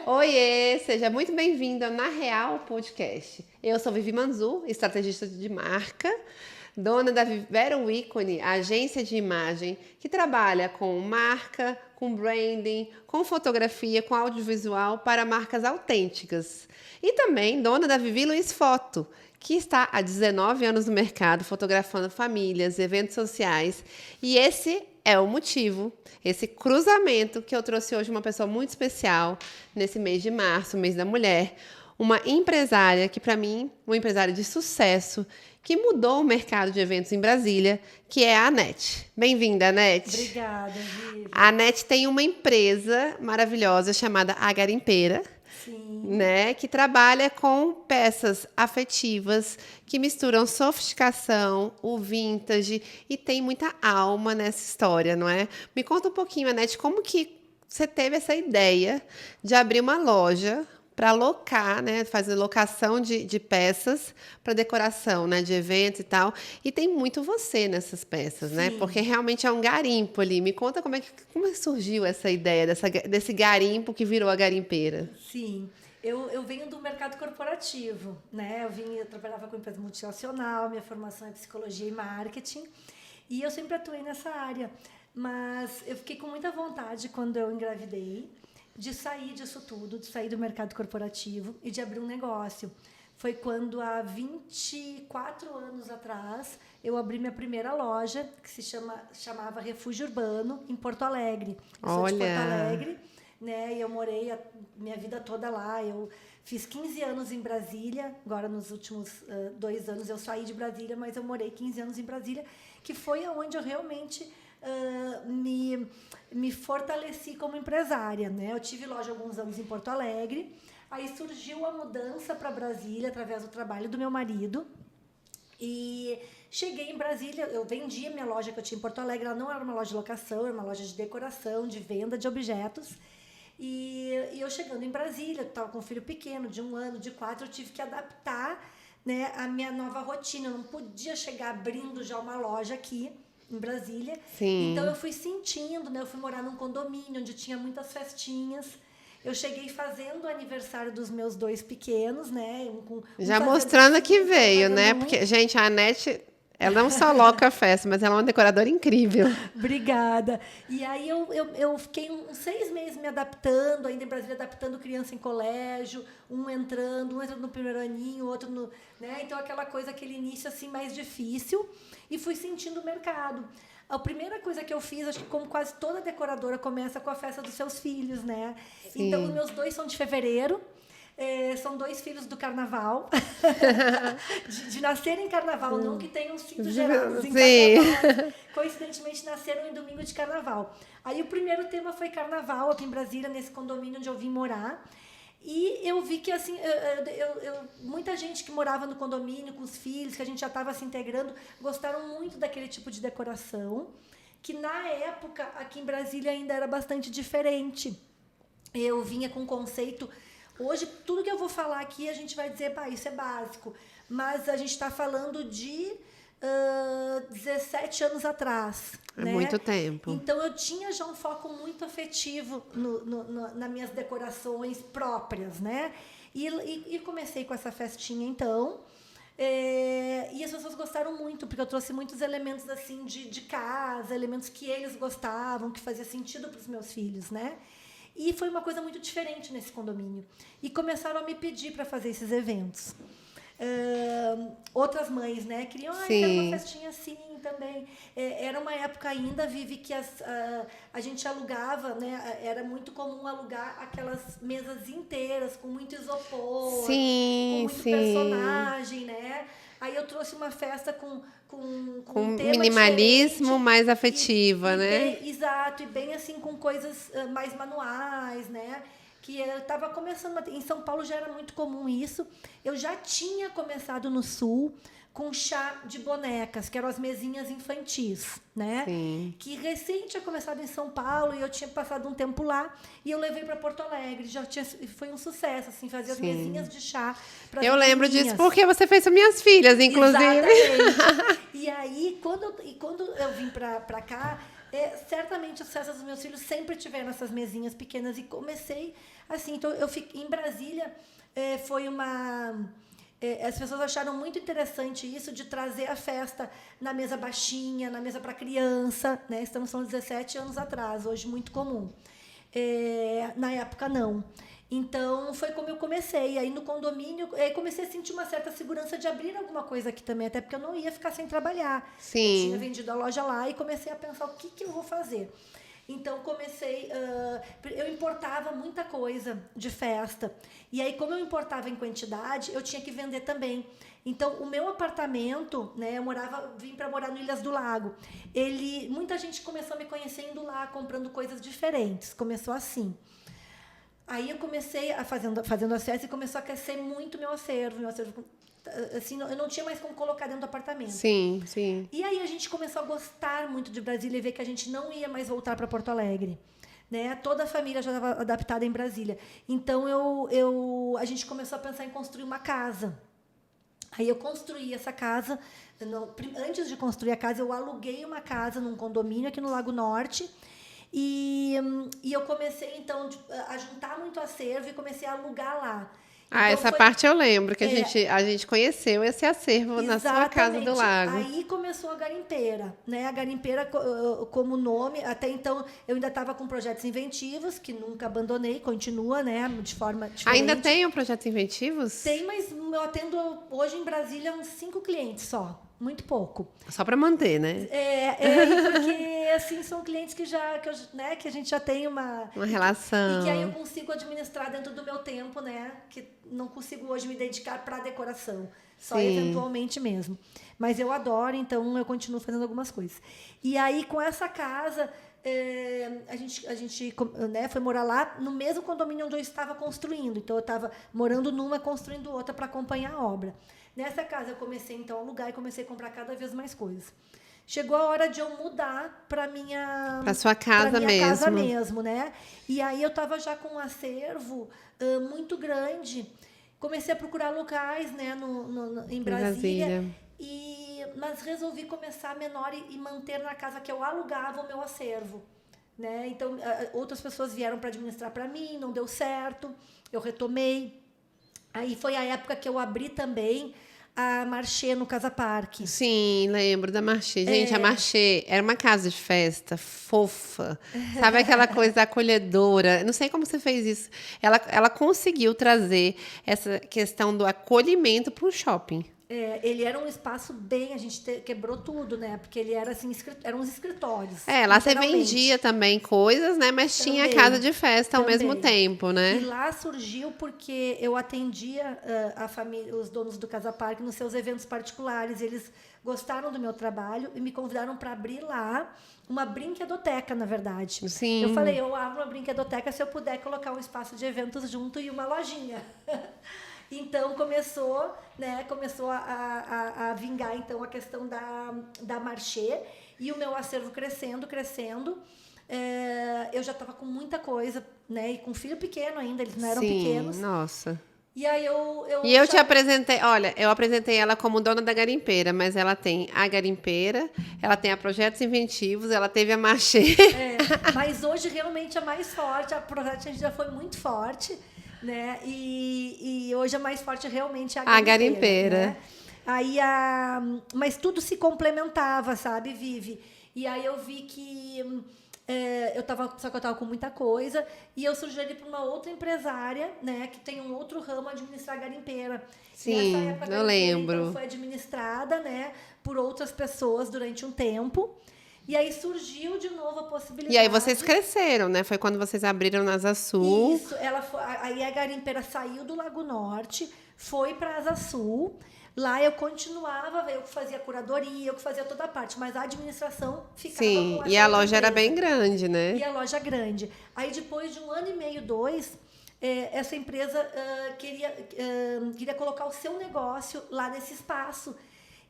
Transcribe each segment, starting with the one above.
Oiê, seja muito bem-vinda na Real Podcast. Eu sou Vivi Manzu, estrategista de marca, dona da Vivero Ícone, agência de imagem que trabalha com marca, com branding, com fotografia, com audiovisual para marcas autênticas. E também dona da Vivi Luiz Foto, que está há 19 anos no mercado fotografando famílias, eventos sociais. E esse é o motivo, esse cruzamento que eu trouxe hoje uma pessoa muito especial nesse mês de março, mês da mulher, uma empresária que para mim, uma empresária de sucesso, que mudou o mercado de eventos em Brasília, que é a Anete. Bem-vinda, Anete. Obrigada, Vivi. A Anete tem uma empresa maravilhosa chamada A Garimpeira. Sim. Né, que trabalha com peças afetivas que misturam sofisticação, o vintage e tem muita alma nessa história, não é? Me conta um pouquinho, Anete, como que você teve essa ideia de abrir uma loja para alocar, né, fazer locação de peças para decoração, né, de eventos e tal. E tem muito você nessas peças, Sim. né? Porque realmente é um garimpo ali. Me conta como é que surgiu essa ideia desse garimpo que virou a garimpeira. Sim. Eu venho do mercado corporativo, né? Eu trabalhava com empresa multinacional, minha formação é psicologia e marketing, e eu sempre atuei nessa área. Mas eu fiquei com muita vontade, quando eu engravidei, de sair disso tudo, de sair do mercado corporativo e de abrir um negócio. Foi quando, há 24 anos atrás, eu abri minha primeira loja, que chamava Refúgio Urbano, em Porto Alegre. Eu sou de Porto Alegre, né? E eu morei a minha vida toda lá. Eu fiz 15 anos em Brasília. Agora, nos últimos 2 anos, eu saí de Brasília, mas eu morei 15 anos em Brasília, que foi onde eu realmente me fortaleci como empresária, né? Eu tive loja há alguns anos em Porto Alegre. Aí surgiu a mudança para Brasília através do trabalho do meu marido. E cheguei em Brasília, eu vendia minha loja que eu tinha em Porto Alegre. Ela não era uma loja de locação, era uma loja de decoração, de venda de objetos. E eu chegando em Brasília, eu estava com um filho pequeno, de 1 ano, de 4, eu tive que adaptar, né, a minha nova rotina. Eu não podia chegar abrindo já uma loja aqui em Brasília. Sim. Então eu fui sentindo, né? Eu fui morar num condomínio onde tinha muitas festinhas. Eu cheguei fazendo o aniversário dos meus 2 pequenos, né? Já mostrando que veio, né? Porque, gente, a Anete, ela não só loca a festa, mas ela é uma decoradora incrível. Obrigada. E aí eu fiquei uns 6 meses me adaptando, ainda em Brasília, adaptando criança em colégio, um entrando no primeiro aninho, outro no... Né? Então, aquela coisa, aquele início assim mais difícil, e fui sentindo o mercado. A primeira coisa que eu fiz, acho que como quase toda decoradora, começa com a festa dos seus filhos, né? Sim. Então, os meus 2 são de fevereiro. São 2 filhos do carnaval. de nascer em carnaval, não que tenham sido gerados em carnaval. Coincidentemente, nasceram em domingo de carnaval. Aí o primeiro tema foi carnaval, aqui em Brasília, nesse condomínio onde eu vim morar. E eu vi que, assim, muita gente que morava no condomínio com os filhos, que a gente já estava se integrando, gostaram muito daquele tipo de decoração, que na época, aqui em Brasília, ainda era bastante diferente. Eu vinha com um conceito... Hoje, tudo que eu vou falar aqui, a gente vai dizer, isso é básico. Mas a gente está falando de 17 anos atrás. É, né? Muito tempo. Então, eu tinha já um foco muito afetivo nas minhas decorações próprias, né? E comecei com essa festinha, então. E as pessoas gostaram muito, porque eu trouxe muitos elementos assim de casa, elementos que eles gostavam, que fazia sentido para os meus filhos, né? E foi uma coisa muito diferente nesse condomínio. E começaram a me pedir para fazer esses eventos. Outras mães, né? Queriam, quero uma festinha assim também. Era uma época ainda, Vivi, que a gente alugava, né? Era muito comum alugar aquelas mesas inteiras, com muito isopor, com muito personagem, né? Aí eu trouxe uma festa com um tema minimalismo mais afetiva, né? Exato, e bem assim, com coisas mais manuais, né? Que eu estava começando... Em São Paulo já era muito comum isso. Eu já tinha começado no Sul com chá de bonecas, que eram as mesinhas infantis, né? Sim. Que recém tinha começado em São Paulo, e eu tinha passado um tempo lá, e eu levei para Porto Alegre. Foi um sucesso, assim, fazer as mesinhas de chá para as Eu lembro disso porque você fez com minhas filhas, inclusive. Exatamente. E aí, quando eu vim para cá, Certamente as festas dos meus filhos sempre tiveram essas mesinhas pequenas e comecei assim. Então, eu fiquei em Brasília, foi uma... as pessoas acharam muito interessante isso de trazer a festa na mesa baixinha, na mesa para criança, né? Estamos falando 17 anos atrás, hoje muito comum. Na época, não. Então, foi como eu comecei. Aí, no condomínio, comecei a sentir uma certa segurança de abrir alguma coisa aqui também, até porque eu não ia ficar sem trabalhar. Sim. Eu tinha vendido a loja lá e comecei a pensar o que eu vou fazer. Então, comecei... eu importava muita coisa de festa. E aí, como eu importava em quantidade, eu tinha que vender também. Então, o meu apartamento, né, vim para morar no Ilhas do Lago. Muita gente começou a me conhecer indo lá, comprando coisas diferentes. Começou assim. Aí eu comecei fazendo as festas e começou a crescer muito meu acervo. Assim, eu não tinha mais como colocar dentro do apartamento. Sim, sim. E aí a gente começou a gostar muito de Brasília e ver que a gente não ia mais voltar para Porto Alegre. Né? Toda a família já estava adaptada em Brasília. Então a gente começou a pensar em construir uma casa. Aí eu construí essa casa. Antes de construir a casa, eu aluguei uma casa num condomínio aqui no Lago Norte. E eu comecei, então, a juntar muito acervo e comecei a alugar lá. Então, essa parte eu lembro, que a gente conheceu esse acervo na sua casa do lago. Aí começou a garimpeira, né? A garimpeira, como nome, até então eu ainda estava com projetos inventivos, que nunca abandonei, continua, né? De forma diferente. Ainda tem o Projetos Inventivos? Tem, mas eu atendo hoje em Brasília uns 5 clientes só. Muito pouco. Só para manter, né? Porque assim, são clientes que a gente já tem uma relação. E que aí eu consigo administrar dentro do meu tempo, né? Que não consigo hoje me dedicar para a decoração. Só eventualmente mesmo. Mas eu adoro, então eu continuo fazendo algumas coisas. E aí, com essa casa, a gente né, foi morar lá no mesmo condomínio onde eu estava construindo. Então, eu estava morando numa, construindo outra para acompanhar a obra. Nessa casa, eu comecei, então, a alugar e comecei a comprar cada vez mais coisas. Chegou a hora de eu mudar para sua casa mesmo. Casa mesmo, né? E aí, eu estava já com um acervo muito grande. Comecei a procurar locais, né, em Brasília. Mas resolvi começar menor e manter na casa que eu alugava o meu acervo. Né? Então, outras pessoas vieram para administrar para mim, não deu certo. Eu retomei. Aí foi a época que eu abri também a Marché no Casa Parque. Sim, lembro da Marché. Gente, a Marché era uma casa de festa fofa. Sabe aquela coisa acolhedora? Não sei como você fez isso. Ela conseguiu trazer essa questão do acolhimento para o shopping. Ele era um espaço a gente quebrou tudo, né? Porque ele era assim, eram uns escritórios. Lá você vendia também coisas, né? Mas tinha casa de festa ao mesmo tempo, né? E lá surgiu porque eu atendia a família, os donos do Casa Parque nos seus eventos particulares. Eles gostaram do meu trabalho e me convidaram para abrir lá uma brinquedoteca, na verdade. Sim. Eu falei, eu abro uma brinquedoteca se eu puder colocar um espaço de eventos junto e uma lojinha. Então, começou a vingar então, a questão da Marché e o meu acervo crescendo. Eu já estava com muita coisa, né? E com filho pequeno ainda, eles não eram pequenos. Nossa. E aí eu te apresentei, olha, eu apresentei ela como dona da garimpeira, mas ela tem a garimpeira, ela tem a Projetos Inventivos, ela teve a Marché. Mas hoje realmente é mais forte, a Projetos já foi muito forte. Né? E hoje é mais forte realmente a garimpeira. Né? Aí mas tudo se complementava, sabe, Vivi? E aí eu vi que só que eu estava com muita coisa e eu sugeri para uma outra empresária, né, que tem um outro ramo, administrar a garimpeira. Sim, nessa época, eu lembro. Então, foi administrada, né, por outras pessoas durante um tempo. E aí surgiu de novo a possibilidade. E aí vocês cresceram, né? Foi quando vocês abriram na Asa Sul. Isso, aí a garimpeira saiu do Lago Norte, foi para a Asa Sul. Lá eu continuava, eu que fazia curadoria, eu que fazia toda a parte, mas a administração ficava com e a loja era bem grande, né? E a loja grande. Aí depois de 1 ano e meio, 2, essa empresa queria colocar o seu negócio lá nesse espaço.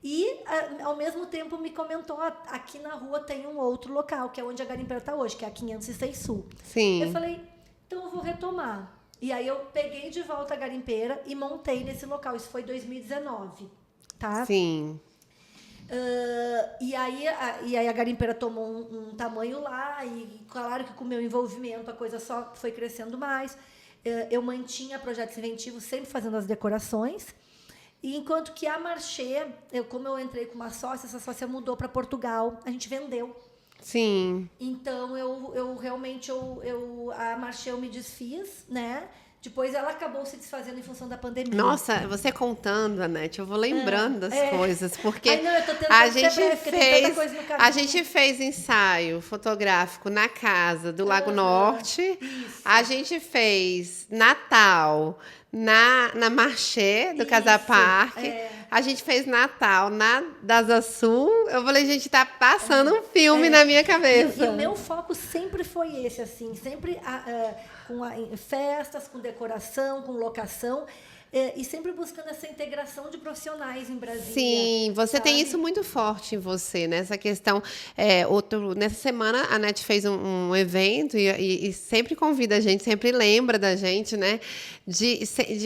E, ao mesmo tempo, me comentou, aqui na rua tem um outro local, que é onde a garimpeira está hoje, que é a 506 Sul. Sim. Eu falei, então eu vou retomar. E aí eu peguei de volta a garimpeira e montei nesse local. Isso foi em 2019, tá? Sim. E aí a garimpeira tomou um tamanho lá, e claro que com o meu envolvimento a coisa só foi crescendo mais. Eu mantinha projetos inventivos, sempre fazendo as decorações. E enquanto que a Marché, como eu entrei com uma sócia, essa sócia mudou para Portugal, a gente vendeu. Sim. Então, eu realmente, a Marché eu me desfiz, né? Depois ela acabou se desfazendo em função da pandemia. Nossa, você contando, Anete, eu vou lembrando das coisas, porque Ai, não, eu tô tentando a gente ser breve, porque tem tanta coisa no caminho. a gente fez ensaio fotográfico na casa do Lago Norte, isso. a gente fez Natal na Marché do Casa Parque, a gente fez Natal na Daza Sul. Eu falei, gente, tá passando um filme na minha cabeça. E o meu foco sempre foi esse, assim, sempre em festas, com decoração, com locação, e sempre buscando essa integração de profissionais em Brasília. Sim, você sabe? tem isso muito forte em você, né? Essa questão. Nessa semana, a NET fez um evento e sempre convida a gente, sempre lembra da gente, né?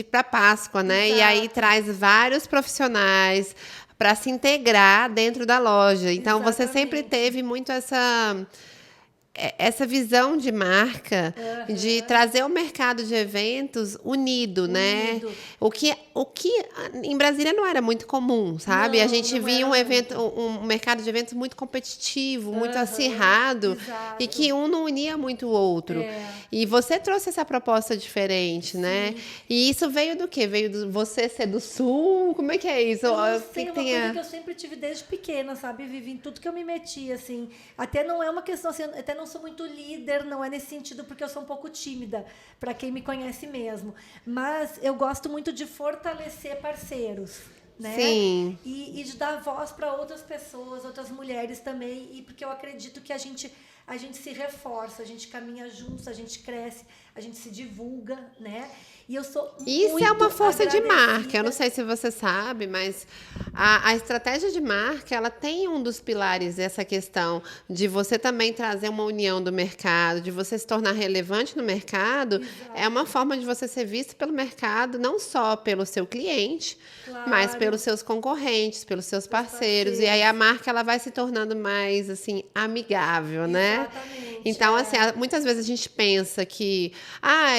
Para Páscoa, né? Exato. E aí traz vários profissionais para se integrar dentro da loja. Então, você sempre teve muito essa visão de marca, de trazer o mercado de eventos unido, né? O que em Brasília não era muito comum, sabe? Não, a gente não via era um mercado de eventos muito competitivo, muito acirrado, exato. e que um não unia muito o outro. E você trouxe essa proposta diferente, né? E isso veio do quê? Veio de você ser do Sul? Como é que é isso? Eu não sei, uma coisa que eu sempre tive desde pequena, sabe? Vivi em tudo que eu me meti, assim. Até não é uma questão, assim, até não sou muito líder, não é nesse sentido, porque eu sou um pouco tímida, para quem me conhece mesmo. Mas eu gosto muito de fortalecer parceiros, né? Sim. E de dar voz para outras pessoas, outras mulheres também, e porque eu acredito que a gente se reforça, a gente caminha juntos, a gente cresce, a gente se divulga, né? E eu sou Isso é uma força de agradecida. marca. Eu não sei se você sabe, mas a estratégia de marca, ela tem um dos pilares essa questão de você também trazer uma união do mercado, de você se tornar relevante no mercado. Exato. É uma forma de você ser visto pelo mercado, não só pelo seu cliente, mas pelos seus concorrentes, pelos seus parceiros. E aí a marca ela vai se tornando mais assim amigável, né? Exatamente. Então, assim, muitas vezes a gente pensa que,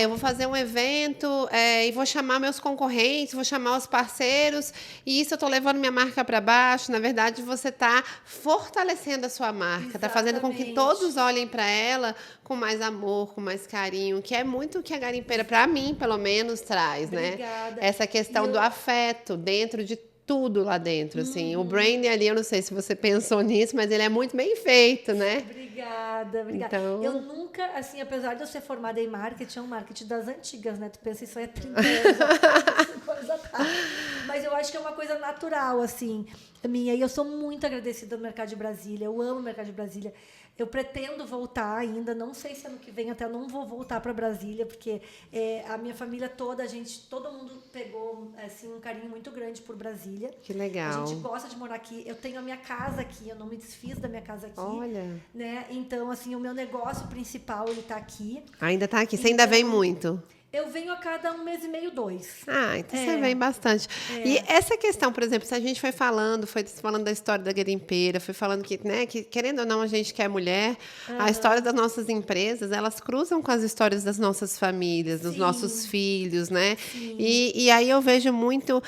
eu vou fazer um evento e vou chamar meus concorrentes, vou chamar os parceiros, e isso eu estou levando minha marca para baixo. Na verdade, você está fortalecendo a sua marca, está fazendo com que todos olhem para ela com mais amor, com mais carinho, que é muito o que a garimpeira, para mim, pelo menos, traz, né? Essa questão do afeto dentro de tudo lá dentro, assim. O branding ali, eu não sei se você pensou nisso, mas ele é muito bem feito, né? Obrigada. Então... Eu nunca, assim, apesar de eu ser formada em marketing, é um marketing das antigas, né? Tu pensa, isso aí é 30 anos, mas eu acho que é uma coisa natural, assim, minha. E eu sou muito agradecida ao mercado de Brasília, eu amo o mercado de Brasília. Eu pretendo voltar ainda, não sei se ano que vem até não vou voltar para Brasília, porque a minha família toda, todo mundo pegou assim, um carinho muito grande por Brasília. Que legal. A gente gosta de morar aqui. Eu tenho a minha casa aqui, eu não me desfiz da minha casa aqui. Olha. Né? Então, assim, o meu negócio principal, ele tá aqui. Ainda tá aqui, você ainda vem muito? Eu venho a cada 1 mês e meio, 2. Então você vem bastante. E essa questão, por exemplo, se a gente foi falando da história da garimpeira, foi falando que, né, que querendo ou não, a gente que é mulher, a história das nossas empresas, elas cruzam com as histórias das nossas famílias, dos nossos filhos, né? E aí eu vejo muito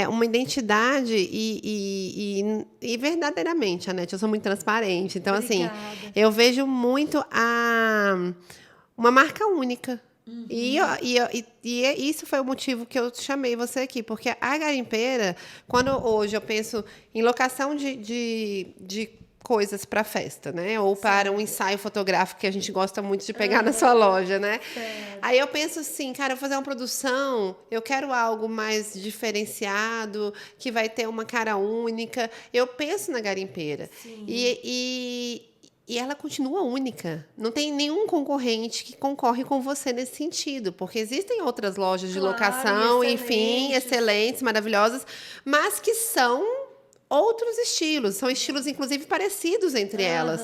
uma identidade e verdadeiramente, Anete, eu sou muito transparente. Então, assim, eu vejo muito uma marca única. E isso foi o motivo que eu chamei você aqui, porque a garimpeira, quando hoje eu penso em locação de coisas para festa, né? Ou para um ensaio fotográfico que a gente gosta muito de pegar na sua loja, né? Aí eu penso assim, cara, eu vou fazer uma produção, eu quero algo mais diferenciado, que vai ter uma cara única. Eu penso na garimpeira. E ela continua única. Não tem nenhum concorrente que concorre com você nesse sentido, porque existem outras lojas de locação, enfim, excelentes, maravilhosas, mas que são outros estilos, são estilos inclusive parecidos entre elas,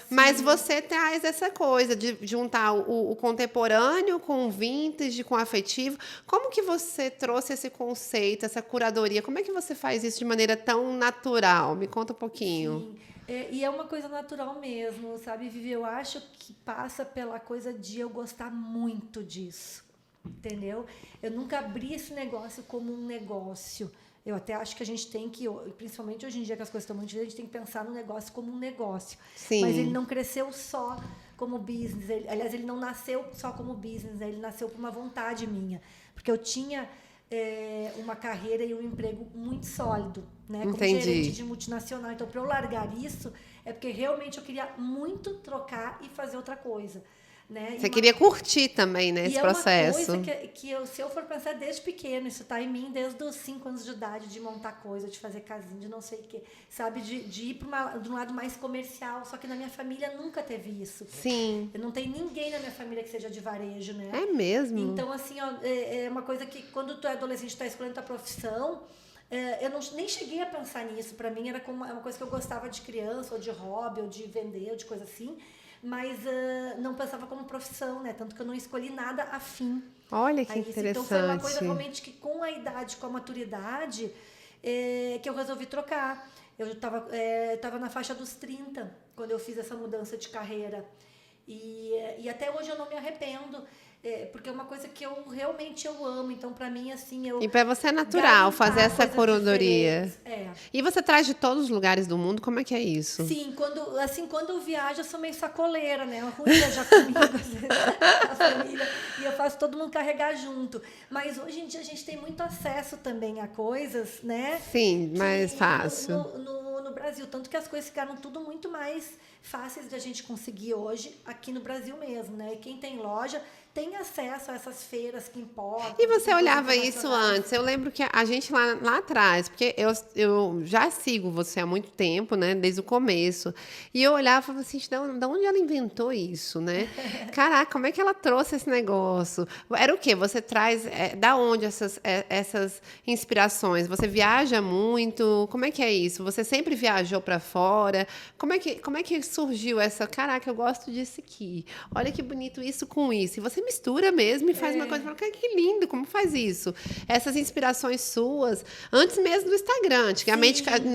mas você traz essa coisa de juntar o contemporâneo com o vintage, com o afetivo. Como que você trouxe esse conceito, essa curadoria? Como é que você faz isso de maneira tão natural? Me conta um pouquinho. Sim. E é uma coisa natural mesmo, sabe, Vivi? Eu acho que passa pela coisa de eu gostar muito disso, entendeu? Eu nunca abri esse negócio como um negócio. Eu até acho que a gente tem que, principalmente hoje em dia que as coisas estão muito difíceis, a gente tem que pensar no negócio como um negócio. Sim. Mas ele não cresceu só como business. Aliás, ele não nasceu só como business, né? Ele nasceu por uma vontade minha. Porque eu tinha uma carreira e um emprego muito sólido, né? Como gerente de multinacional. Então, para eu largar isso, é porque realmente eu queria muito trocar e fazer outra coisa. Né? Você queria curtir também, né, esse processo. É uma coisa que se eu for pensar desde pequeno, isso está em mim desde os 5 anos de idade, de montar coisa, de fazer casinha, de não sei o quê, sabe? De ir de um lado mais comercial, só que na minha família nunca teve isso. Sim. Eu não tenho ninguém na minha família que seja de varejo, né? É mesmo? Então, assim, ó, é uma coisa que quando tu é adolescente, tu tá escolhendo tua profissão, eu nem cheguei a pensar nisso. Para mim, era uma coisa que eu gostava de criança, ou de hobby, ou de vender, ou de coisa assim. Mas não pensava como profissão, né? Tanto que eu não escolhi nada afim. Olha que interessante. Então foi uma coisa realmente que com a idade, com a maturidade, que eu resolvi trocar. Eu estava na faixa dos 30 quando eu fiz essa mudança de carreira. E até hoje eu não me arrependo. Porque é uma coisa que eu realmente amo. Então, para mim, assim, E para você é natural fazer essa curadoria. E você traz de todos os lugares do mundo? Como é que é isso? Sim, quando eu viajo, eu sou meio sacoleira, né? É ruim viajar comigo, a família, e eu faço todo mundo carregar junto. Mas hoje em dia a gente tem muito acesso também a coisas, né? Sim, mais fácil. No Brasil, tanto que as coisas ficaram tudo muito mais fáceis de a gente conseguir hoje aqui no Brasil mesmo, né? E quem tem loja tem acesso a essas feiras que importam. E você olhava isso antes? Eu lembro que a gente lá atrás, porque eu já sigo você há muito tempo, né? Desde o começo. E eu olhava e falava assim, de onde ela inventou isso, né? Caraca, como é que ela trouxe esse negócio? Era o quê? Você traz... da onde essas inspirações? Você viaja muito? Como é que é isso? Você sempre viajou para fora? Como é que surgiu essa... Caraca, eu gosto disso aqui. Olha que bonito isso com isso. E você mistura mesmo e faz uma coisa e fala, que lindo, como faz isso? Essas inspirações suas, antes mesmo do Instagram.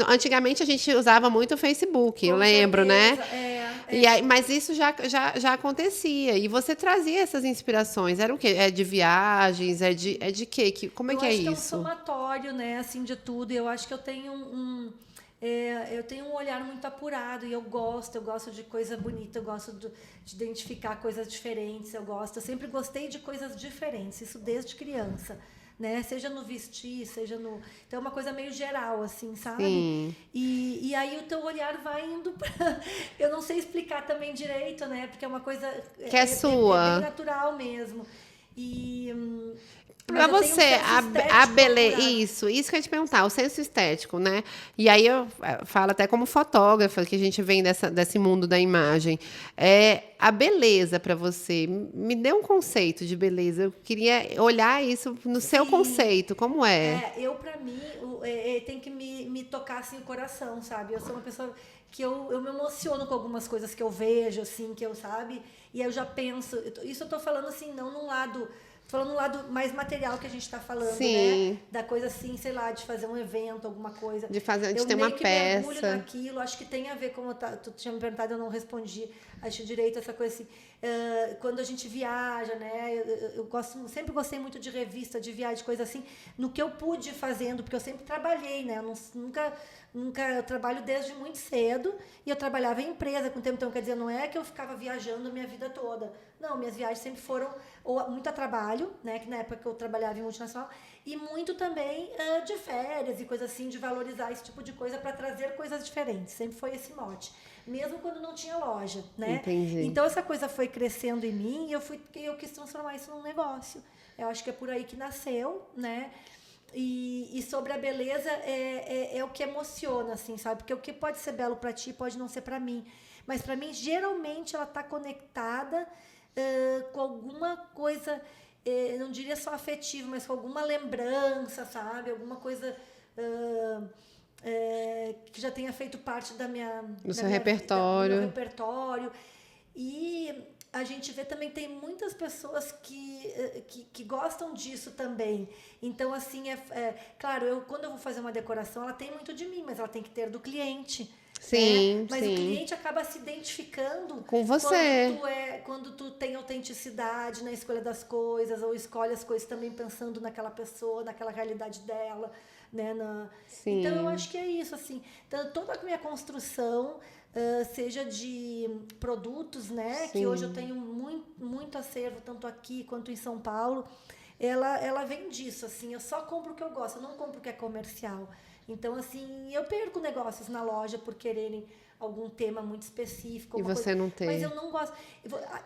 Antigamente a gente usava muito o Facebook, eu lembro, né? E aí, mas isso já acontecia. E você trazia essas inspirações. Era o quê? É de viagens? É de quê? Como é que é isso? Eu acho que é um somatório, né, assim, de tudo. Eu acho que eu tenho eu tenho um olhar muito apurado e eu gosto de coisa bonita, eu gosto de identificar coisas diferentes, eu sempre gostei de coisas diferentes, isso desde criança, né? Seja no vestir, seja no... Então é uma coisa meio geral, assim, sabe? Sim. E aí o teu olhar vai indo pra... Eu não sei explicar também direito, né? Porque é uma coisa... Que é sua. É bem natural mesmo. Para você, a beleza, isso que eu ia te perguntar, o senso estético, né? E aí eu falo até como fotógrafa, que a gente vem desse mundo da imagem. A beleza para você, me dê um conceito de beleza. Eu queria olhar isso no seu conceito, como é? Para mim, tem que me tocar assim o coração, sabe? Eu sou uma pessoa que eu me emociono com algumas coisas que eu vejo, assim, que eu, sabe? E aí eu já penso, isso eu tô falando assim, não num lado... Falando no lado mais material que a gente está falando, né? Da coisa assim, sei lá, de fazer um evento, alguma coisa. De ter uma peça. Eu mergulho naquilo, acho que tem a ver, como tu tinha me perguntado, eu não respondi, acho direito essa coisa assim. Quando a gente viaja, né? Sempre gostei muito de revista, de viagem, de coisa assim, no que eu pude ir fazendo, porque eu sempre trabalhei, né? Eu trabalho desde muito cedo e eu trabalhava em empresa com o tempo, então quer dizer, não é que eu ficava viajando a minha vida toda. Não, minhas viagens sempre foram muito a trabalho, né, que na época que eu trabalhava em multinacional, e muito também de férias e coisa assim, de valorizar esse tipo de coisa para trazer coisas diferentes. Sempre foi esse mote, mesmo quando não tinha loja, né? Entendi. Então essa coisa foi crescendo em mim e eu quis transformar isso num negócio. Eu acho que é por aí que nasceu, né? E sobre a beleza é o que emociona, assim, sabe? Porque o que pode ser belo para ti pode não ser para mim. Mas para mim, geralmente, ela está conectada com alguma coisa, não diria só afetiva, mas com alguma lembrança, sabe? Alguma coisa que já tenha feito parte do seu repertório. Do meu repertório. E a gente vê também que tem muitas pessoas que gostam disso também. Então, assim, claro, quando eu vou fazer uma decoração, ela tem muito de mim, mas ela tem que ter do cliente. Sim, né? Mas sim. o cliente acaba se identificando com você. quando tu tem autenticidade na escolha das coisas, ou escolhe as coisas também pensando naquela pessoa, naquela realidade dela, né? Sim. Então eu acho que é isso, assim. Então, toda a minha construção, seja de produtos, né? Sim. Que hoje eu tenho muito acervo, tanto aqui quanto em São Paulo, ela vem disso, assim. Eu só compro o que eu gosto, eu não compro o que é comercial. Então, assim, eu perco negócios na loja por quererem algum tema muito específico. E você não tem. Mas eu não gosto.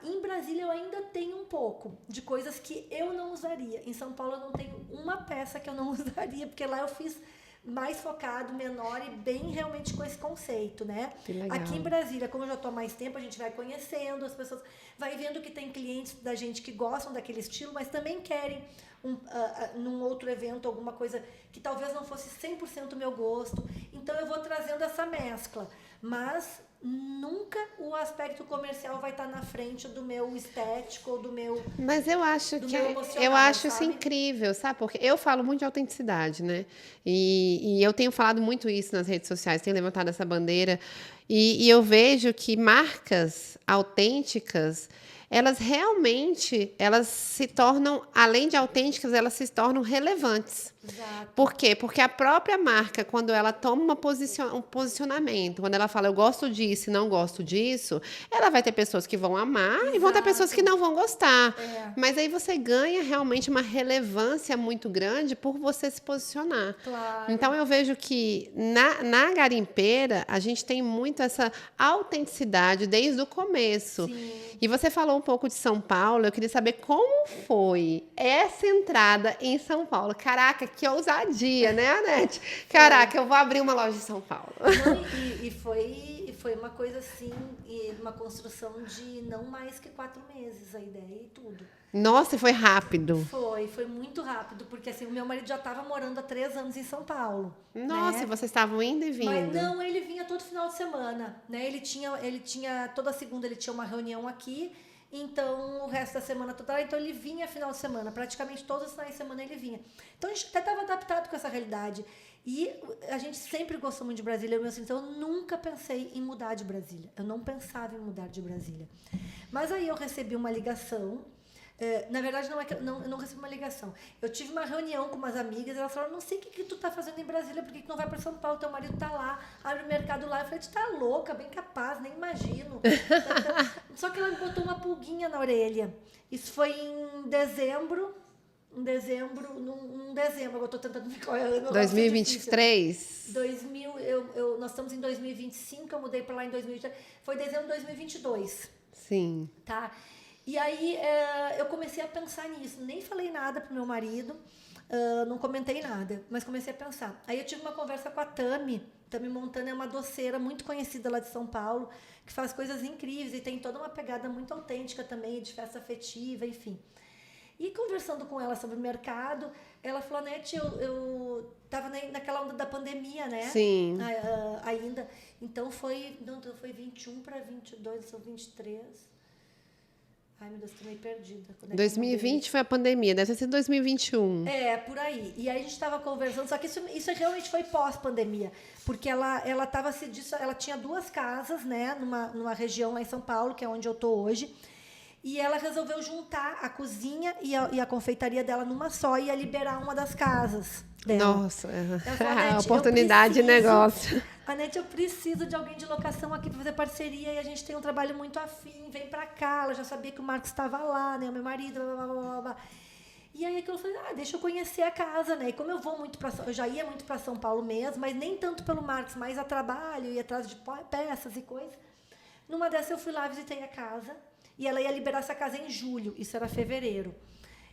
Em Brasília eu ainda tenho um pouco de coisas que eu não usaria. Em São Paulo eu não tenho uma peça que eu não usaria, porque lá eu fiz mais focado, menor e bem realmente com esse conceito, né? Que legal. Aqui em Brasília, como eu já estou há mais tempo, a gente vai conhecendo as pessoas, vai vendo que tem clientes da gente que gostam daquele estilo, mas também querem num outro evento alguma coisa que talvez não fosse 100% meu gosto. Então eu vou trazendo essa mescla, mas nunca o aspecto comercial vai estar na frente do meu estético ou do meu. Mas eu acho isso incrível, sabe? Porque eu falo muito de autenticidade, né? E eu tenho falado muito isso nas redes sociais, tenho levantado essa bandeira. E eu vejo que marcas autênticas, elas realmente, elas se tornam, além de autênticas, elas se tornam relevantes. Exato. Por quê? Porque a própria marca, quando ela toma um posicionamento, quando ela fala eu gosto disso e não gosto disso, ela vai ter pessoas que vão amar. Exato. E vão ter pessoas que não vão gostar. Mas aí você ganha realmente uma relevância muito grande por você se posicionar. Claro. Então eu vejo que na garimpeira a gente tem muito essa autenticidade desde o começo. Sim. E você falou um pouco de São Paulo, eu queria saber como foi essa entrada em São Paulo. Caraca, que ousadia, né, Anete? Caraca, eu vou abrir uma loja em São Paulo. Não, e foi uma coisa assim, uma construção de não mais que 4 meses, a ideia e tudo. Nossa, foi rápido. Foi muito rápido, porque assim, o meu marido já estava morando há 3 anos em São Paulo. Nossa, né? E vocês estavam indo e vindo. Mas não, ele vinha todo final de semana, né? Ele tinha toda segunda ele tinha uma reunião aqui, então o resto da semana toda, então ele vinha final de semana, praticamente todos os finais de semana ele vinha. Então a gente até estava adaptado com essa realidade. E a gente sempre gostou muito de Brasília, então eu nunca pensei em mudar de Brasília. Eu não pensava em mudar de Brasília. Mas aí eu recebi uma ligação. Na verdade, eu não recebi uma ligação. Eu tive uma reunião com umas amigas, elas falaram, não sei o que tu tá fazendo em Brasília, por que tu não vai para São Paulo? Teu marido tá lá, abre o mercado lá. Eu falei, tu tá louca, bem capaz, nem imagino. Só que ela me botou uma pulguinha na orelha. Isso foi em dezembro, agora eu tô tentando me qual é o ano. 2023? Nós estamos em 2025, eu mudei para lá em 2023, foi dezembro de 2022. Sim. Tá? E aí eu comecei a pensar nisso, nem falei nada pro meu marido, não comentei nada, mas comecei a pensar. Aí eu tive uma conversa com a Tami Montana, é uma doceira muito conhecida lá de São Paulo, que faz coisas incríveis e tem toda uma pegada muito autêntica também, de festa afetiva, enfim. E conversando com ela sobre o mercado, ela falou, Nete, eu tava naquela onda da pandemia, né? Sim. Ainda. Então foi 21 para 22, sou 23. Ai, meu Deus, tô meio perdida. 2020 foi a pandemia, deve ter sido 2021. Por aí. E aí a gente estava conversando, só que isso realmente foi pós-pandemia, porque ela tava ela tinha 2 casas, né, numa região lá em São Paulo, que é onde eu tô hoje, e ela resolveu juntar a cozinha e a confeitaria dela numa só e ia liberar uma das casas dela. Nossa, falou, oportunidade de negócio. Anete, eu preciso de alguém de locação aqui para fazer parceria e a gente tem um trabalho muito afim, vem para cá. Ela já sabia que o Marcos estava lá, né, o meu marido, blá, blá, blá, blá. E aí eu falei, deixa eu conhecer a casa, né? E como eu já ia muito para São Paulo mesmo, mas nem tanto pelo Marcos, mais a trabalho, ia atrás de peças e coisas. Numa dessas eu fui lá, visitei a casa e ela ia liberar essa casa em julho, isso era fevereiro.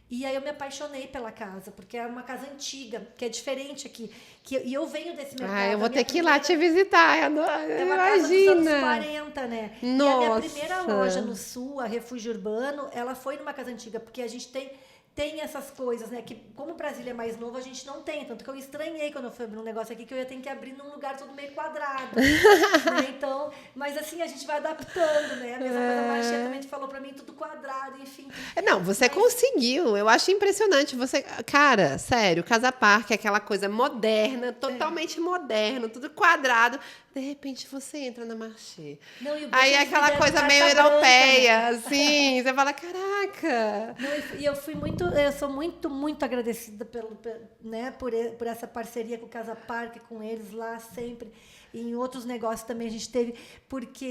E aí eu me apaixonei pela casa, porque é uma casa antiga, que é diferente aqui. E eu venho desse mercado. Eu vou ter que ir lá te visitar. É uma casa dos anos 40, né? Nossa. E a minha primeira loja no Sul, a Refúgio Urbano, ela foi numa casa antiga, porque a gente tem tem essas coisas, né? Que como o Brasília é mais novo, a gente não tem. Tanto que eu estranhei quando eu fui abrir um negócio aqui, que eu ia ter que abrir num lugar todo meio quadrado. Né? Então, mas assim, a gente vai adaptando, né? A mesma coisa, a Marcia também falou pra mim, tudo quadrado, enfim. Não, você conseguiu. Eu acho impressionante. Você, cara, sério, Casa Parque é aquela coisa moderna, totalmente moderno, tudo quadrado. De repente você entra na Marché. Não, e o Aí é aquela coisa meio europeia, branca, né? Assim. Você fala, caraca. Não, e eu sou muito agradecida né, por essa parceria com o Casa Parque, com eles lá sempre. E em outros negócios também a gente teve, porque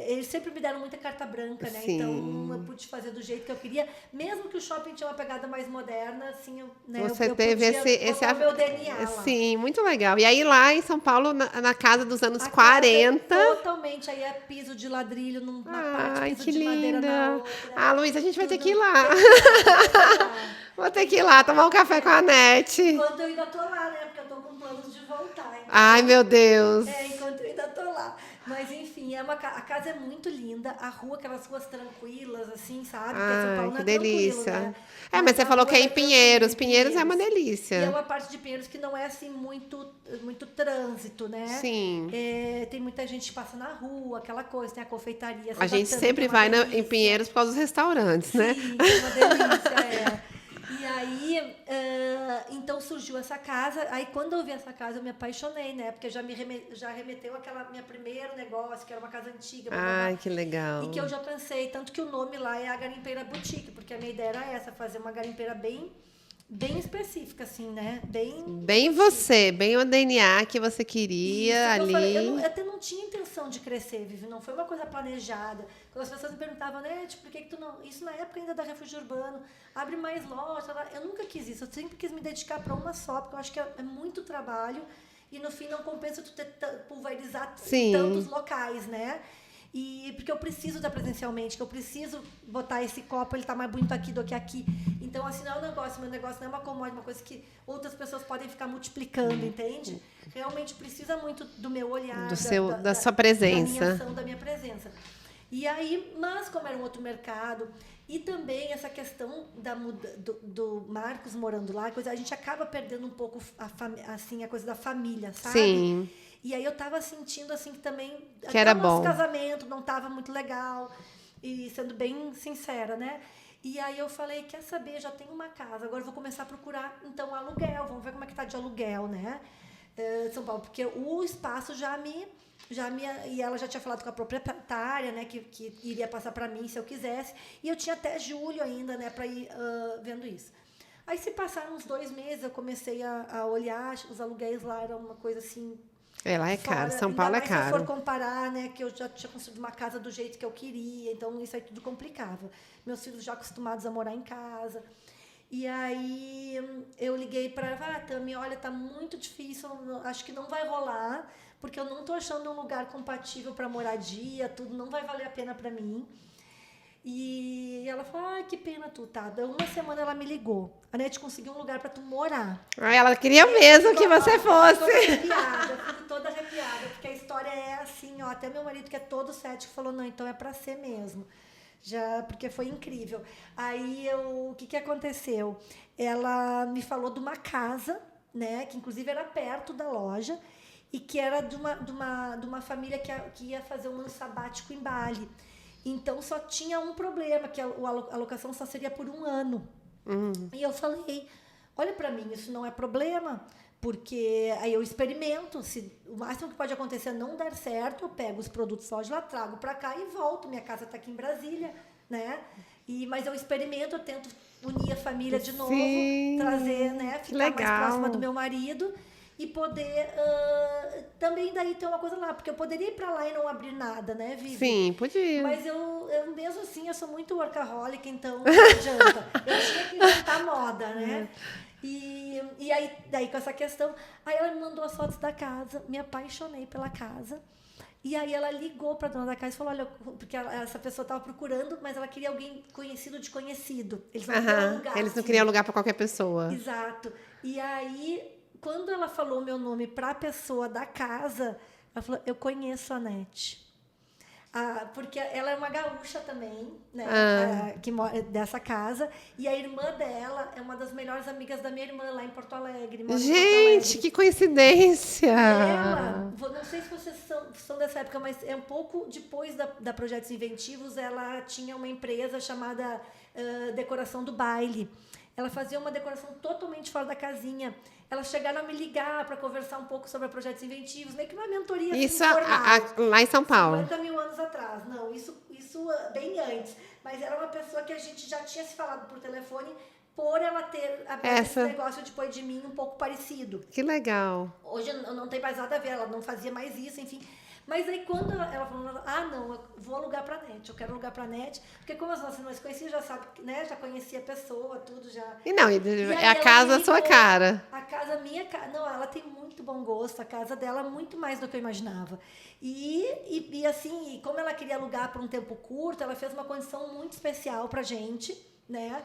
eles sempre me deram muita carta branca, né? Sim. Então eu pude fazer do jeito que eu queria, mesmo que o shopping tinha uma pegada mais moderna, assim, Você eu teve botar o meu DNA lá. Sim, muito legal. E aí lá em São Paulo, na casa dos anos a 40. Totalmente, aí é piso de ladrilho numa parte, piso que de madeira na outra. Ah, Luísa, a gente vai ter que ir lá. Vou ter que ir lá tomar um café com a Nete. Enquanto eu ainda tô lá, né? Porque eu tô com planos de voltar. Então, ai, meu Deus. Enquanto eu ainda tô lá. Mas, enfim, a casa é muito linda. A rua, aquelas ruas tranquilas, assim, sabe? Porque São Paulo não é delícia. Né? Mas você falou que é em Pinheiros. Pinheiros é uma delícia. E é uma parte de Pinheiros que não é, assim, muito trânsito, né? Sim. Tem muita gente que passa na rua, aquela coisa, tem a confeitaria. A gente sempre vai em Pinheiros por causa dos restaurantes, né? Sim, é uma delícia, E aí, então surgiu essa casa. Aí, quando eu vi essa casa, eu me apaixonei, né? Porque já remeteu àquela minha primeiro negócio, que era uma casa antiga. Ai, que legal. E que eu já pensei, tanto que o nome lá é a Garimpeira Boutique, porque a minha ideia era essa, fazer uma garimpeira bem específica, assim, né? Bem você, bem o DNA que você queria ali. Eu até não tinha intenção de crescer, Vivi, não foi uma coisa planejada. Quando as pessoas me perguntavam, né, por que tu não... Isso na época ainda da Refúgio Urbano, abre mais lojas. Eu nunca quis isso, eu sempre quis me dedicar para uma só, porque eu acho que é muito trabalho e no fim não compensa tu pulverizar tantos locais, né? E porque eu preciso estar presencialmente, que eu preciso botar esse copo, ele tá mais bonito aqui do que aqui. Então, assim, não é um negócio, meu negócio não é uma commodity, uma coisa que outras pessoas podem ficar multiplicando, entende? Realmente precisa muito do meu olhar, da sua presença. Da minha ação, da minha presença. E aí, mas como era um outro mercado, e também essa questão do Marcos morando lá, a gente acaba perdendo um pouco a coisa da família, sabe? Sim. E aí eu tava sentindo assim que também que era o nosso bom. casamento não tava muito legal, e sendo bem sincera, né? E aí eu falei, quer saber, já tenho uma casa, agora eu vou começar a procurar então aluguel, vamos ver como é que tá de aluguel, né? São Paulo, porque o espaço e ela já tinha falado com a proprietária, né, que iria passar para mim se eu quisesse, e eu tinha até julho ainda, né, para ir vendo isso. Aí se passaram uns 2 meses, eu comecei a olhar, os aluguéis lá eram uma coisa assim. Lá é caro, São Paulo é caro. Se eu for comparar, né, que eu já tinha construído uma casa do jeito que eu queria, então isso aí tudo complicava. Meus filhos já acostumados a morar em casa. E aí eu liguei para ela, Tami, olha, tá muito difícil, acho que não vai rolar, porque eu não tô achando um lugar compatível para moradia, tudo não vai valer a pena para mim. E ela falou, que pena tu, tá? Deu uma semana ela me ligou. A Nete conseguiu um lugar pra tu morar. Ela queria mesmo que você fosse. Eu fico toda arrepiada, porque a história é assim, ó. Até meu marido, que é todo cético, falou, não, então é pra ser mesmo. Porque foi incrível. Aí, o que aconteceu? Ela me falou de uma casa, né? Que inclusive era perto da loja, e que era de uma família que ia fazer um ano sabático em Bali. Então, só tinha um problema, que a locação só seria por 1 ano. E eu falei, olha para mim, isso não é problema, porque aí eu experimento, se o máximo que pode acontecer é não dar certo, eu pego os produtos só de lá, trago para cá e volto, minha casa está aqui em Brasília, né? Mas eu experimento, eu tento unir a família de novo, trazer, né, ficar mais próxima do meu marido, e poder também daí ter uma coisa lá, porque eu poderia ir para lá e não abrir nada, né, Vivi? Sim, podia. Mas eu mesmo assim, eu sou muito workaholic, então não adianta. Eu tinha que inventar moda, né? E aí, daí com essa questão, aí ela me mandou as fotos da casa, me apaixonei pela casa. E aí ela ligou para a dona da casa e falou, olha, porque essa pessoa estava procurando, mas ela queria alguém conhecido de conhecido. Eles não queriam alugar. Eles não queriam alugar para qualquer pessoa. Exato. E aí, quando ela falou meu nome para a pessoa da casa, ela falou, eu conheço a Nete. Porque ela é uma gaúcha também, né? Que mora dessa casa. E a irmã dela é uma das melhores amigas da minha irmã lá em Porto Alegre. Mora em Porto Gente, Alegre. que coincidência! Ela, não sei se vocês são dessa época, mas é um pouco depois da Projetos Inventivos, ela tinha uma empresa chamada Decoração do Baile. Ela fazia uma decoração totalmente fora da casinha. Elas chegaram a me ligar para conversar um pouco sobre Projetos Inventivos, meio que uma mentoria Isso informal. lá em São Paulo. 50 mil anos atrás. Não, isso bem antes. Mas era uma pessoa que a gente já tinha se falado por telefone por ela ter aberto esse negócio depois de mim um pouco parecido. Que legal. Hoje não tem mais nada a ver, ela não fazia mais isso, enfim. Mas aí quando ela falou, não, eu vou alugar pra NET, eu quero alugar pra NET, porque como as nossas não se conheciam, já sabe, né, já conhecia a pessoa, tudo já. É a casa sua cara. A casa minha, não, ela tem muito bom gosto, a casa dela muito mais do que eu imaginava. E assim, como ela queria alugar por um tempo curto, ela fez uma condição muito especial pra gente, né?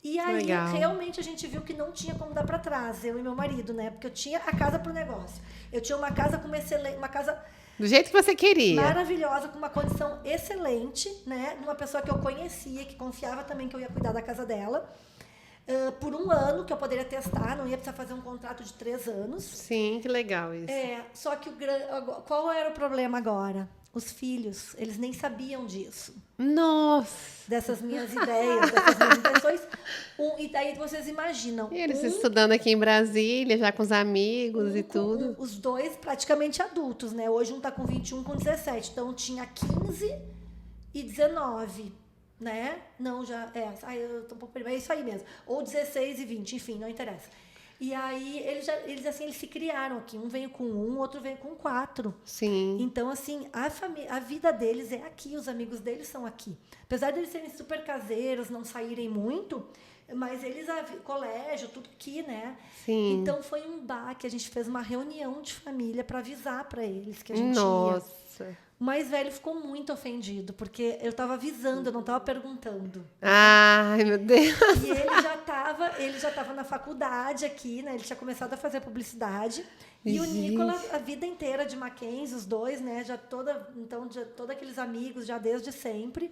E aí, realmente, a gente viu que não tinha como dar para trás, eu e meu marido, né? Porque eu tinha a casa pro negócio. Eu tinha uma casa com uma casa do jeito que você queria. Maravilhosa, com uma condição excelente, né? Uma pessoa que eu conhecia, que confiava também que eu ia cuidar da casa dela. Por 1 ano, que eu poderia testar, não ia precisar fazer um contrato de 3 anos. Sim, que legal isso. Só que qual era o problema agora? Os filhos, eles nem sabiam disso. Nossa! Dessas minhas ideias, dessas minhas intenções. E daí vocês imaginam. E eles estudando aqui em Brasília, já com os amigos e tudo. Os dois praticamente adultos, né? Hoje um tá com 21, com 17. Então tinha 15 e 19, né? Não, já... eu tô um pouco... É isso aí mesmo. Ou 16 e 20, enfim, não interessa. E aí, eles assim, eles se criaram aqui. Um veio com 1, outro veio com 4. Sim. Então, assim, a vida deles é aqui, os amigos deles são aqui. Apesar de eles serem super caseiros, não saírem muito, mas eles, colégio, tudo aqui, né? Sim. Então, foi um baque. A gente fez uma reunião de família para avisar para eles que a gente ia. O mais velho ficou muito ofendido, porque eu estava avisando, eu não estava perguntando. Ai, meu Deus! E ele já estava na faculdade aqui, né? Ele tinha começado a fazer publicidade. E o Nicolas, a vida inteira de Mackenzie, os dois, né? Todos aqueles amigos, já desde sempre.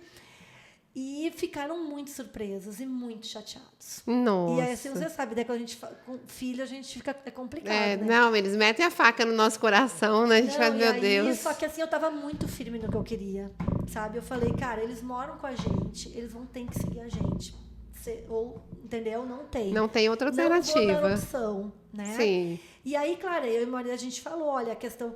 E ficaram muito surpresos e muito chateados. Nossa. E aí, assim, você sabe, né? Quando a gente com filho, a gente fica... É complicado, né? Não, eles metem a faca no nosso coração, né? A gente fala, meu Deus. Só que assim, eu tava muito firme no que eu queria, sabe? Eu falei, cara, eles moram com a gente, eles vão ter que seguir a gente. Entendeu? Não tem. Não tem outra alternativa. Não vou dar opção, né? Sim. E aí, claro, eu e o marido, a gente falou, olha, a questão...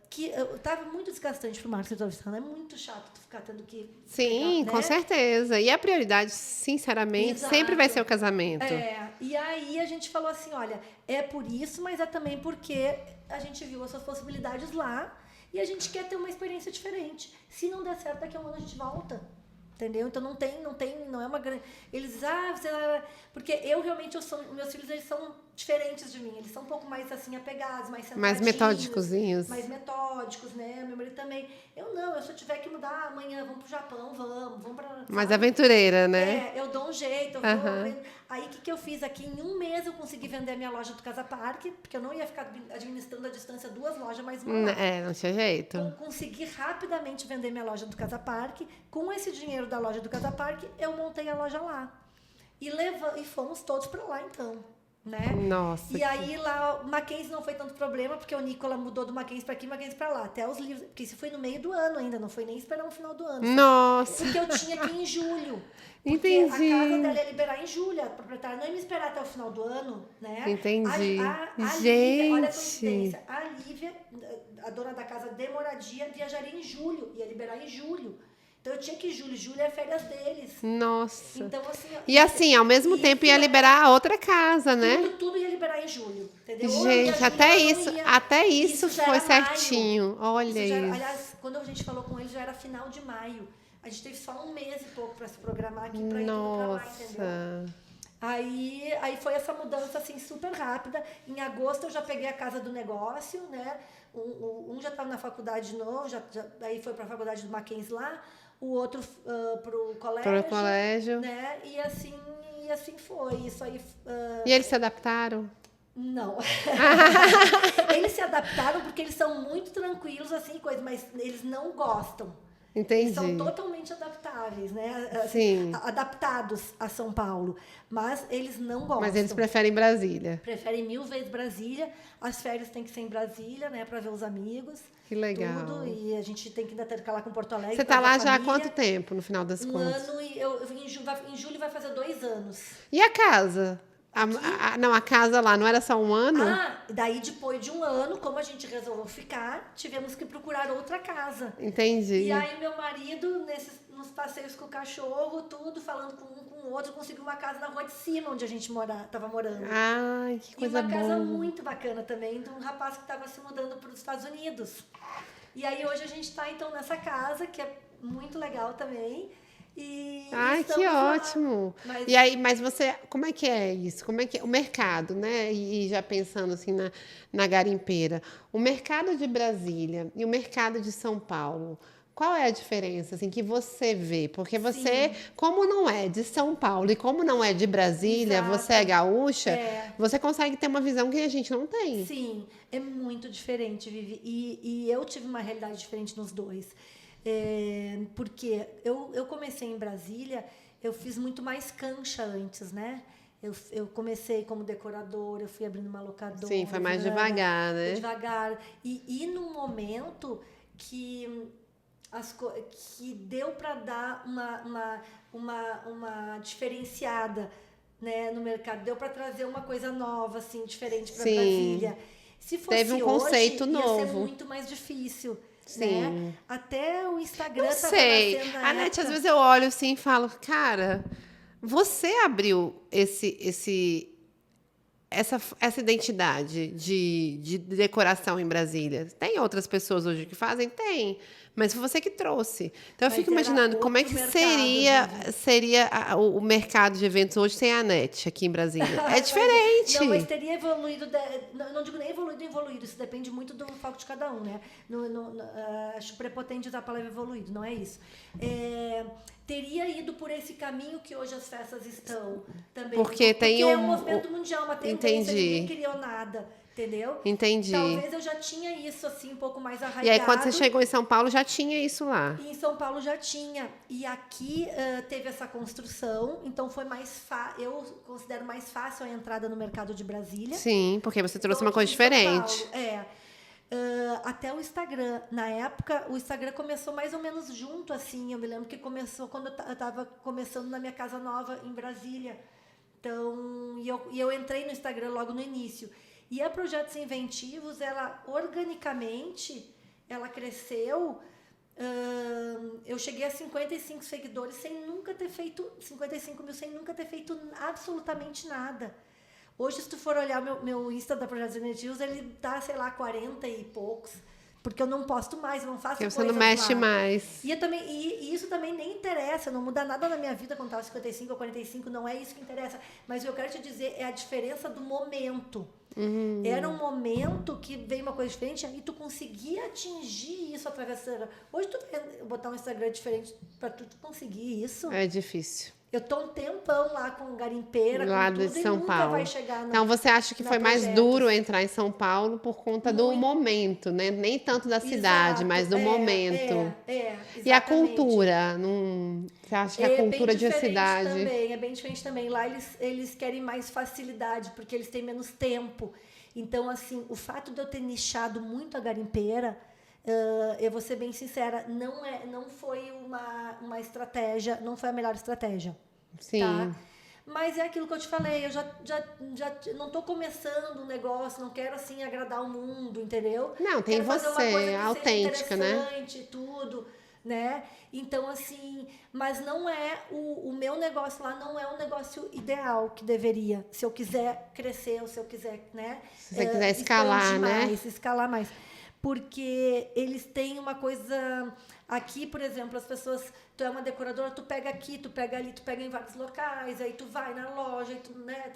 que estava muito desgastante para o Marcos, é muito chato tu ficar tendo que... Sim, pegar, com né? certeza. E a prioridade, sinceramente, Exato. sempre vai ser o casamento. E aí a gente falou assim, olha, é por isso, mas é também porque a gente viu essas possibilidades lá e a gente quer ter uma experiência diferente. Se não der certo, daqui a um ano a gente volta. Entendeu? Então não é uma grande... Eles, porque eu realmente, meus filhos, eles são diferentes de mim. Eles são um pouco mais, assim, apegados, mais centradinhos. Mais metódicozinhos. Mais metódicos, né? Meu marido também. Eu se eu tiver que mudar amanhã, vamos pro Japão, vamos pra... Mais aventureira, né? Eu dou um jeito, eu vou... Aí, o que eu fiz aqui? Em 1 mês, eu consegui vender a minha loja do Casa Parque, porque eu não ia ficar administrando à distância 2 lojas, mas uma lá. Não tinha jeito. Consegui rapidamente vender minha loja do Casa Parque. Com esse dinheiro da loja do Casa Parque, eu montei a loja lá. E fomos todos para lá, então. Né? Nossa. E aí lá, o Mackenzie não foi tanto problema, porque o Nicola mudou do Mackenzie para aqui, Mackenzie para lá. Até os livros, porque isso foi no meio do ano ainda, não foi nem esperar o final do ano. Nossa. Porque eu tinha que ir em julho. Entendi. Porque a casa dela ia liberar em julho, a proprietária não ia me esperar até o final do ano, né? Entendi. Gente. Lívia, olha a coincidência. A Lívia, a dona da casa de moradia, viajaria em julho, ia liberar em julho. Então eu tinha que ir em julho é férias deles. Nossa. Então, assim, e assim, ao mesmo tempo ia liberar a outra casa, né? Tudo ia liberar em julho, entendeu? Gente, até isso foi certinho. Maio. Olha isso. Aliás, quando a gente falou com eles, já era final de maio. A gente teve só 1 mês e pouco para se programar aqui para ir tudo pra lá, entendeu? Aí foi essa mudança assim super rápida. Em agosto eu já peguei a casa do negócio, né? Um já estava na faculdade de novo, aí foi para a faculdade do Mackenzie lá, o outro pro colégio, né? E assim foi. Isso aí. E eles se adaptaram? Não. Eles se adaptaram porque eles são muito tranquilos, assim, coisa, mas eles não gostam. Entendi. Eles são totalmente adaptáveis, né? Sim. Adaptados a São Paulo. Mas eles não gostam. Mas eles preferem Brasília. Preferem 1000 vezes Brasília. As férias tem que ser em Brasília, né? Para ver os amigos. Que legal. Tudo. E a gente tem que ainda ficar lá com Porto Alegre. Você tá lá já há quanto tempo, no final das contas? Um ano e em julho vai fazer 2 anos. E a casa? Não, a casa lá não era só um ano? Daí depois de um ano, como a gente resolveu ficar, tivemos que procurar outra casa. Entendi. E aí meu marido, nos passeios com o cachorro, tudo, falando com um com o outro, conseguiu uma casa na rua de cima, onde a gente tava morando. Ai, que coisa boa. E uma casa muito bacana também, de um rapaz que estava se mudando para os Estados Unidos. E aí hoje a gente está então nessa casa, que é muito legal também. Ai, que ótimo! E aí, mas você, como é que é isso? Como é que o mercado, né? E já pensando assim na garimpeira, o mercado de Brasília e o mercado de São Paulo, qual é a diferença assim que você vê? Porque você, como não é de São Paulo e como não é de Brasília, Exato. você é gaúcha, você consegue ter uma visão que a gente não tem. Sim, é muito diferente, Vivi. E eu tive uma realidade diferente nos dois. Porque eu comecei em Brasília, eu fiz muito mais cancha antes, né? Eu comecei como decoradora, eu fui abrindo uma locadora. Sim, foi mais devagar, né? Devagar. E num momento que deu para dar uma diferenciada, né, no mercado, deu para trazer uma coisa nova, assim, diferente para Brasília. Se fosse teve um conceito hoje, novo. Ia ser muito mais difícil. Sim. Né? Até o Instagram não sei. A Nete, às vezes eu olho assim e falo, cara, você abriu essa identidade de decoração em Brasília. Tem outras pessoas hoje que fazem? Tem. Mas foi você que trouxe. Então eu fico imaginando como é que seria o mercado de eventos hoje sem a Nete aqui em Brasília. É diferente. Não, mas teria evoluído. Não digo nem evoluído. Isso depende muito do foco de cada um, né? Acho prepotente usar a palavra evoluído, não é isso. Teria ido por esse caminho que hoje as festas estão também. Porque é um movimento mundial, uma tendência, ninguém criou nada. Entendeu? Entendi. Talvez eu já tinha isso assim um pouco mais arraigado. E aí quando você chegou em São Paulo já tinha isso lá? E em São Paulo já tinha. E aqui teve essa construção, então foi mais eu considero mais fácil a entrada no mercado de Brasília. Sim, porque você trouxe uma coisa diferente. Até o Instagram. Na época, o Instagram começou mais ou menos junto, assim. Eu me lembro que começou quando eu estava começando na minha casa nova em Brasília. Então, eu entrei no Instagram logo no início. E a Projetos Inventivos, ela organicamente, ela cresceu. Eu cheguei a 55 seguidores sem nunca ter feito 55 mil, sem nunca ter feito absolutamente nada. Hoje, se tu for olhar meu Insta da Projetos Inventivos, ele tá, sei lá, 40 e poucos. Porque eu não posto mais, eu não faço coisas. Porque você não mexe mais. E isso também nem interessa, não muda nada na minha vida quando estava 55 ou 45, não é isso que interessa. Mas o que eu quero te dizer é a diferença do momento. Era um momento que veio uma coisa diferente e tu conseguia atingir isso através da... Hoje tu vai botar um Instagram diferente para tu conseguir isso. É difícil. Eu tô um tempão lá com garimpeira, lá com tudo, de São e nunca Paulo. vai chegar Então você acha que foi mais duro entrar em São Paulo por conta do momento, né? Nem tanto da cidade, mas do momento. E a cultura? Você acha que a cultura de uma cidade... Também, é bem diferente também. Lá eles querem mais facilidade, porque eles têm menos tempo. Então, assim, o fato de eu ter nichado muito a garimpeira, eu vou ser bem sincera, não foi uma estratégia, não foi a melhor estratégia. Sim. Tá? Mas é aquilo que eu te falei, eu já não estou começando um negócio, não quero assim agradar o mundo, entendeu? Não, tem quero você, autêntica, né? Tudo, né? Então, assim, mas não é o meu negócio lá não é um negócio ideal que deveria, se eu quiser crescer ou se eu quiser, né? Se você quiser escalar, né? Escalar mais. Porque eles têm uma coisa... Aqui, por exemplo, as pessoas... Tu é uma decoradora, tu pega aqui, tu pega ali, tu pega em vários locais, aí tu vai na loja, aí tu, né?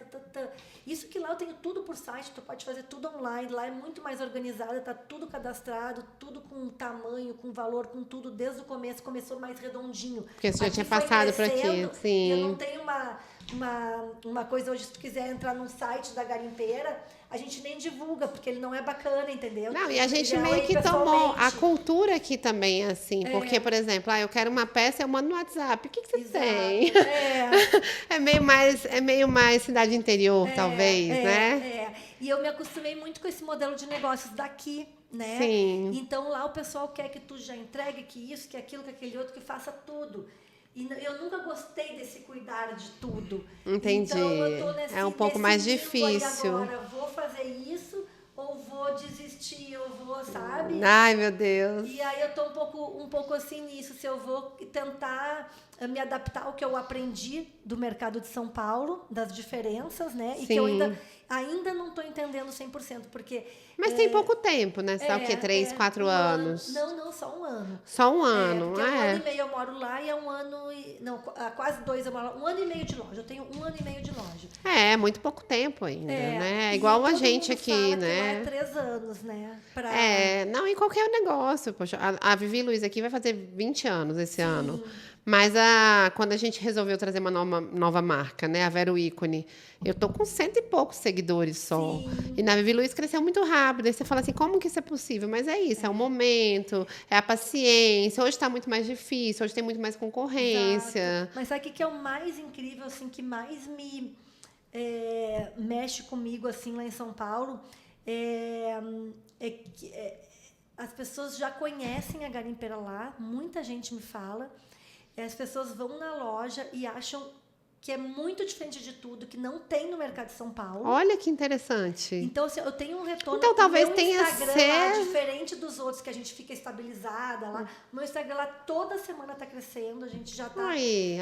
Isso que lá eu tenho tudo por site, tu pode fazer tudo online, lá é muito mais organizado, tá tudo cadastrado, tudo com tamanho, com valor, com tudo, desde o começo, começou mais redondinho. Porque você já tinha passado por aqui, sim. Eu não tenho uma coisa hoje, se tu quiser entrar num site da garimpeira, a gente nem divulga, porque ele não é bacana, entendeu? Não, e a gente meio que tomou a cultura aqui também, assim, porque, por exemplo, eu quero uma peça, eu mando no WhatsApp. O que você tem? É meio mais cidade interior, talvez, né? E eu me acostumei muito com esse modelo de negócios daqui, né? Sim. Então lá o pessoal quer que tu já entregue, que isso, que aquilo, que aquele outro, que faça tudo. E eu nunca gostei desse cuidar de tudo. Entendi. Então eu tô é um pouco mais difícil. Agora, vou fazer isso ou vou desistir, ou vou, sabe? Ai, meu Deus. E aí eu tô um pouco assim nisso, se eu vou tentar me adaptar ao que eu aprendi do mercado de São Paulo, das diferenças, né? Sim. E que eu ainda não estou entendendo 100%, porque... Mas tem pouco tempo, né? Você tá o quê? 3, 4 anos? Não, só um ano. Só um ano, porque 1 ano e meio eu moro lá e é 1 ano e... Não, quase 2 eu moro lá. 1 ano e meio de loja. Eu tenho 1 ano e meio de loja. É muito pouco tempo ainda, né? É igual a gente aqui, né? Que lá é 3 anos, né? Não, em qualquer negócio. Poxa, a Vivi Luiz aqui vai fazer 20 anos esse ano. Mas quando a gente resolveu trazer uma nova marca, né? A Vero Ícone, eu tô com 100 e poucos seguidores só. Sim. E na Vivi Luiz cresceu muito rápido. Aí você fala assim, como que isso é possível? Mas é isso, é o momento, é a paciência. Hoje está muito mais difícil, hoje tem muito mais concorrência. Exato. Mas sabe o que é o mais incrível, assim, que mais me mexe comigo, assim, lá em São Paulo? Que as pessoas já conhecem a garimpeira lá, muita gente me fala. As pessoas vão na loja e acham que é muito diferente de tudo, que não tem no mercado de São Paulo. Olha que interessante. Então, assim, eu tenho um retorno então, talvez meu tenha Instagram lá, diferente dos outros, que a gente fica estabilizada lá. O meu Instagram lá toda semana está crescendo, a gente já está...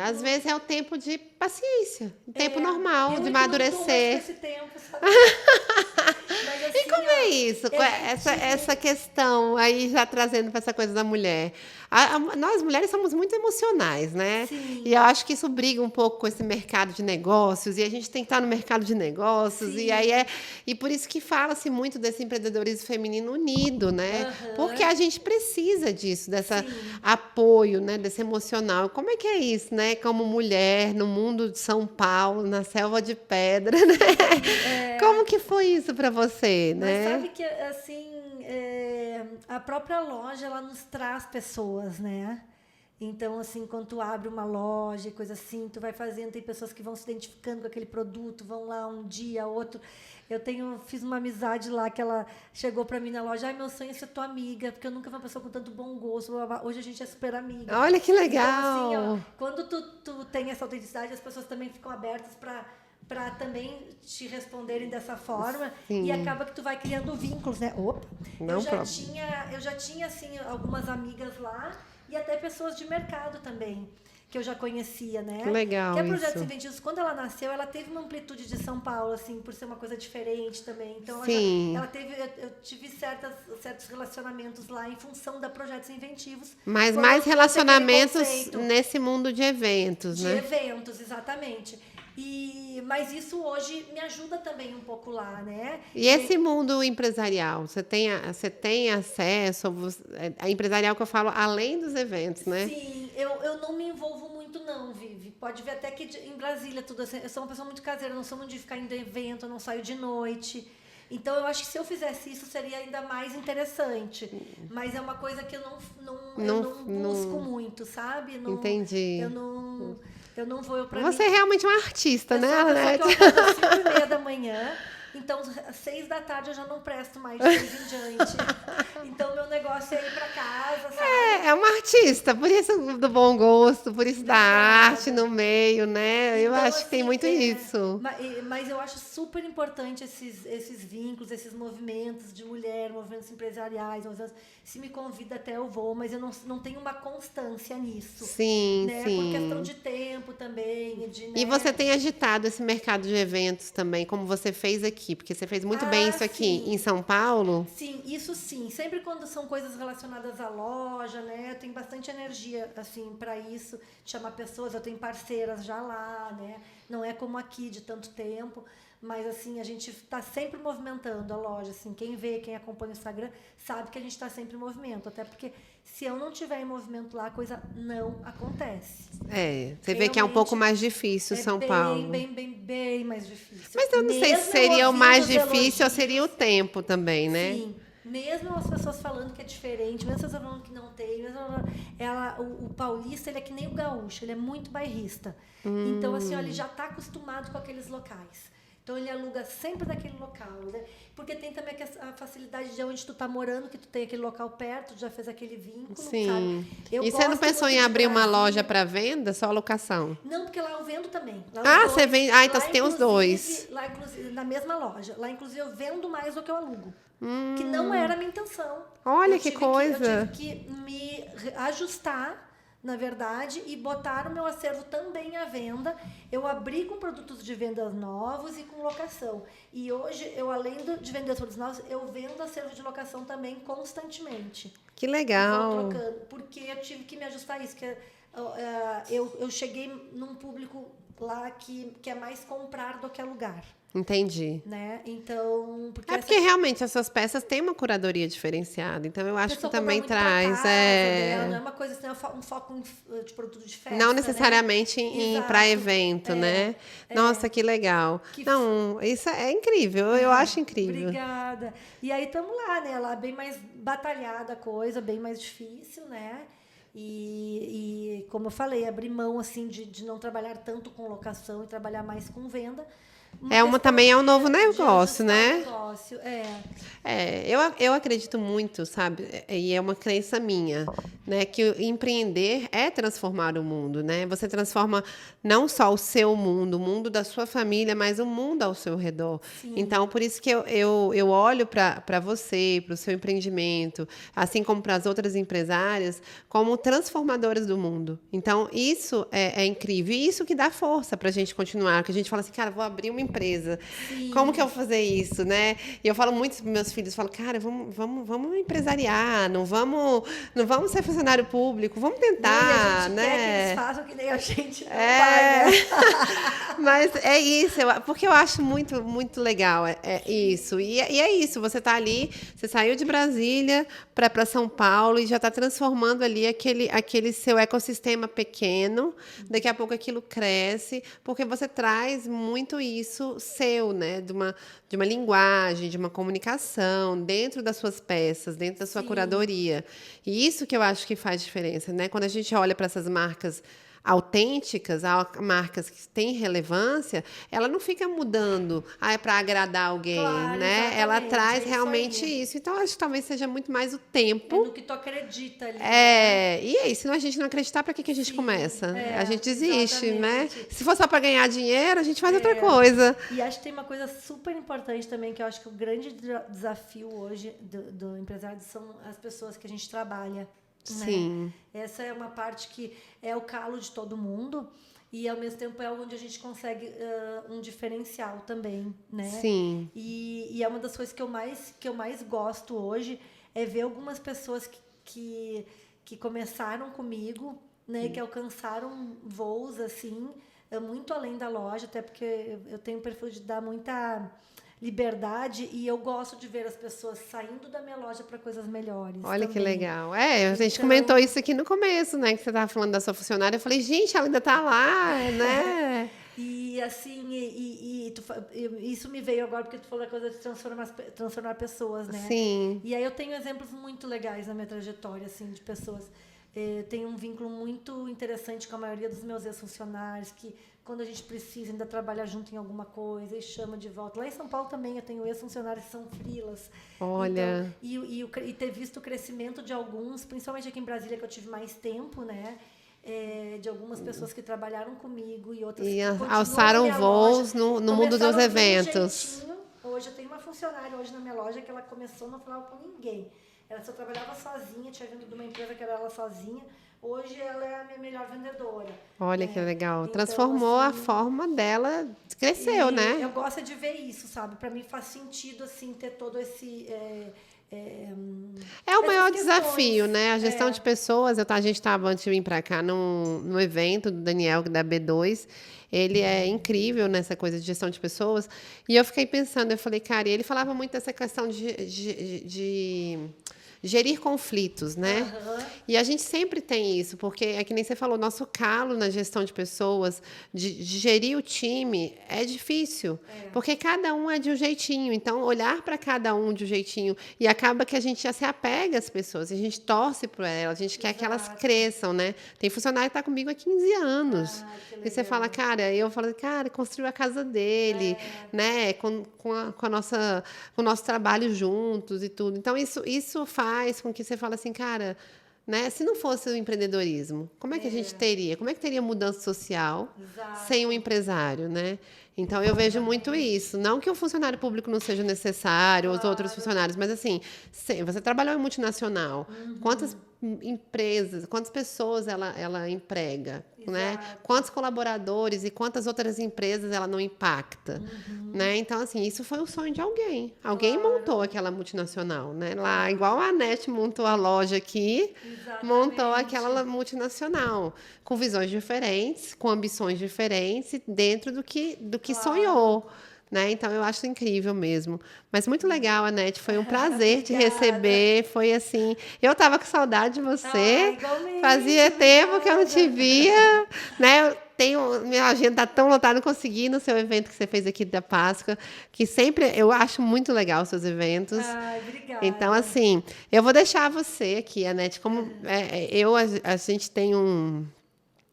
Às vezes é o tempo de paciência, o tempo normal, de amadurecer. Esse tempo, sabe? Mas, assim, e como é isso? Essa questão aí, já trazendo para essa coisa da mulher. Nós, mulheres, somos muito emocionais, né? Sim. E eu acho que isso briga um pouco com esse mercado de negócios, e a gente tem que estar no mercado de negócios, Sim. e por isso que fala-se muito desse empreendedorismo feminino unido, né? Porque a gente precisa disso, desse apoio, né? Desse emocional. Como é que é isso, né? Como mulher, no mundo de São Paulo, na selva de pedra, né? Como que foi isso para você, né? Mas sabe que, assim, a própria loja, ela nos traz pessoas, né? Então, assim, quando tu abre uma loja e coisa assim, tu vai fazendo, tem pessoas que vão se identificando com aquele produto, vão lá um dia, outro. Fiz uma amizade lá, que ela chegou pra mim na loja, meu sonho é ser tua amiga, porque eu nunca vi uma pessoa com tanto bom gosto, hoje a gente é super amiga. Olha que legal! Então, assim, quando tu tem essa autenticidade, as pessoas também ficam abertas para também te responderem dessa forma. Sim. E acaba que tu vai criando vínculos, né? Eu já tinha assim algumas amigas lá e até pessoas de mercado também que eu já conhecia, né? Legal. Que a Projetos Inventivos, quando ela nasceu, ela teve uma amplitude de São Paulo, assim, por ser uma coisa diferente também. Então eu tive certos relacionamentos lá em função da Projetos Inventivos. Mas mais relacionamentos nesse mundo de eventos, né? De eventos, exatamente. Mas isso hoje me ajuda também um pouco lá, né? E esse mundo empresarial, você tem acesso a empresarial que eu falo além dos eventos, né? Sim, eu não me envolvo muito não, Vivi. Pode ver até que em Brasília tudo assim, eu sou uma pessoa muito caseira, não sou muito de ficar indo em evento, eu não saio de noite. Então eu acho que se eu fizesse isso seria ainda mais interessante. Mas é uma coisa que eu não busco muito, sabe? Entendi. Eu não vou para Você é realmente uma artista, né, Anete? Eu acordo às 5h30 da manhã, então às 6 da tarde eu já não presto mais de 6 em diante. Então meu negócio é ir para casa, sabe? É uma artista, por isso do bom gosto, por isso da arte no meio, né? Eu acho que tem muito isso. Mas eu acho super importante esses vínculos, esses movimentos de mulher, movimentos empresariais. Se me convida até eu vou, mas eu não tenho uma constância nisso. Sim, né? sim. Por questão de tempo também. E você tem agitado esse mercado de eventos também, como você fez aqui, porque você fez muito bem isso aqui em São Paulo. Sim, isso sim. Sempre quando são coisas relacionadas à loja, né? Eu tenho bastante energia, assim, para isso, de chamar pessoas. Eu tenho parceiras já lá, né? Não é como aqui de tanto tempo. mas assim, a gente está sempre movimentando a loja, assim, quem vê, quem acompanha o Instagram, sabe que a gente está sempre em movimento, até porque se eu não tiver em movimento lá, a coisa não acontece. Você vê que é um pouco mais difícil São Paulo. Bem mais difícil. Mas eu não sei se seria o mais difícil ou seria o tempo também, né? Sim. Mesmo as pessoas falando que é diferente, mesmo as pessoas falando que não tem, o paulista, ele é que nem o gaúcho, ele é muito bairrista. Então, assim, ó, ele já está acostumado com aqueles locais. Então, ele aluga sempre daquele local, né? Porque tem também a facilidade de onde tu tá morando, que tu tem aquele local perto, tu já fez aquele vínculo, Sim. sabe? E você não pensou em abrir uma loja para venda, só locação? Não, porque lá eu vendo também. Você vende... então você tem os dois. Lá, inclusive, na mesma loja. Lá, inclusive, eu vendo mais do que eu alugo. Que não era a minha intenção. Olha que coisa. Eu tive que me ajustar, na verdade, e botar o meu acervo também à venda. Eu abri com produtos de vendas novos e com locação. E hoje, eu além de vender os produtos novos, eu vendo acervo de locação também constantemente. Que legal. Vou trocando, porque eu tive que me ajustar a isso. Eu cheguei num público lá que é mais comprar do que alugar. Entendi. Né? Então, porque realmente essas peças têm uma curadoria diferenciada. Então, eu acho que também traz. Não é uma coisa assim, um foco de produto de festa. Não necessariamente para evento, né? Nossa, que legal. Não, isso é incrível. Eu acho incrível. Obrigada. E aí estamos lá, né? Lá bem mais batalhada a coisa, bem mais difícil, né? E como eu falei, abrir mão assim de não trabalhar tanto com locação e trabalhar mais com venda. Também é um novo negócio, né? Eu acredito muito, sabe? E é uma crença minha, né? Que empreender é transformar o mundo, né? Você transforma não só o seu mundo, o mundo da sua família, mas o mundo ao seu redor. Sim. Então, por isso que eu olho para você, para o seu empreendimento, assim como para as outras empresárias, como transformadoras do mundo. Então, isso é incrível. E isso que dá força para a gente continuar. Que a gente fala assim, cara, vou abrir uma empresa. Sim. Como que eu vou fazer isso, né? E eu falo muito para meus filhos, falo, cara, vamos empresariar, não vamos ser funcionário público, vamos tentar, não, né? Quer que eles façam que nem a gente não vai, né? Mas é isso, porque eu acho muito, muito legal isso. E é isso, você está ali, você saiu de Brasília para São Paulo e já está transformando ali aquele seu ecossistema pequeno, daqui a pouco aquilo cresce, porque você traz muito isso seu, né? De uma linguagem, de uma comunicação dentro das suas peças, dentro da sua Sim. curadoria. E isso que eu acho que faz diferença, né? Quando a gente olha para essas marcas autênticas, marcas que têm relevância, ela não fica mudando para agradar alguém, claro, né? Ela traz realmente isso. Então, acho que talvez seja muito mais o tempo. No que tu acredita ali. E aí, se a gente não acreditar, para que a gente começa? A gente desiste, né? Se for só para ganhar dinheiro, a gente faz outra coisa. E acho que tem uma coisa super importante também, que eu acho que o grande desafio hoje do empresário são as pessoas que a gente trabalha. Sim. Né? Essa é uma parte que é o calo de todo mundo e, ao mesmo tempo, é onde a gente consegue um diferencial também, né? Sim. E é uma das coisas que eu mais gosto hoje é ver algumas pessoas que começaram comigo, né? Que alcançaram voos, assim, muito além da loja, até porque eu tenho um perfil de dar muita liberdade e eu gosto de ver as pessoas saindo da minha loja para coisas melhores. Olha também. Que legal. A gente comentou isso aqui no começo, né? Que você estava falando da sua funcionária. Eu falei, gente, ela ainda está lá, né? E assim, isso me veio agora porque tu falou da coisa de transformar pessoas, né? Sim. E aí eu tenho exemplos muito legais na minha trajetória, assim, de pessoas. Tenho um vínculo muito interessante com a maioria dos meus ex-funcionários, que quando a gente precisa ainda trabalhar junto em alguma coisa e chama de volta. Lá em São Paulo também eu tenho ex-funcionários que são freelas. Olha. Então, e ter visto o crescimento de alguns, principalmente aqui em Brasília, que eu tive mais tempo, né? De algumas pessoas que trabalharam comigo e outras que alçaram voos no mundo dos eventos. Hoje eu tenho uma funcionária hoje na minha loja que ela começou, não falava com ninguém. Ela só trabalhava sozinha, tinha vindo de uma empresa que era ela sozinha. Hoje ela é a minha melhor vendedora. Olha que legal. Então, transformou assim, a forma dela, cresceu, né? Eu gosto de ver isso, sabe? Para mim faz sentido, assim, ter todo esse... o maior desafio, né? A gestão de pessoas. A gente estava, antes de vir para cá, num evento do Daniel, da B2. Ele é incrível nessa coisa de gestão de pessoas. E eu fiquei pensando, eu falei, cara, e ele falava muito dessa questão de gerir conflitos, né? E a gente sempre tem isso, porque é que nem você falou, nosso calo na gestão de pessoas, de gerir o time, é difícil, porque cada um é de um jeitinho. Então, olhar para cada um de um jeitinho, e acaba que a gente já se apega às pessoas, a gente torce por elas, a gente quer que elas cresçam, né? Tem funcionário que está comigo há 15 anos. E você fala, cara, eu falo, cara, construiu a casa dele, né? Com o nosso trabalho juntos e tudo. Então, isso faz com que você fale assim, cara, né? Se não fosse o empreendedorismo, como é que a gente teria? Como é que teria mudança social sem um empresário, né? Então, eu vejo muito isso. Não que o funcionário público não seja necessário, os outros funcionários, mas assim, você trabalhou em multinacional, quantas empresas, quantas pessoas ela emprega, né? Quantos colaboradores e quantas outras empresas ela não impacta, né? Então, assim, isso foi o sonho de alguém. Alguém montou aquela multinacional, né? Lá, igual a NET montou a loja aqui, montou aquela multinacional, com visões diferentes, com ambições diferentes, dentro do que sonhou. Né? Então, eu acho incrível mesmo. Mas muito legal, Anete. Foi um prazer te receber. Foi assim... Eu estava com saudade de você. Fazia tempo que eu não te via. Né? Minha agenda está tão lotada, não consegui ir no seu evento que você fez aqui da Páscoa, que sempre... Eu acho muito legal os seus eventos. Obrigada. Então, assim, eu vou deixar você aqui, Anete. Como a gente tem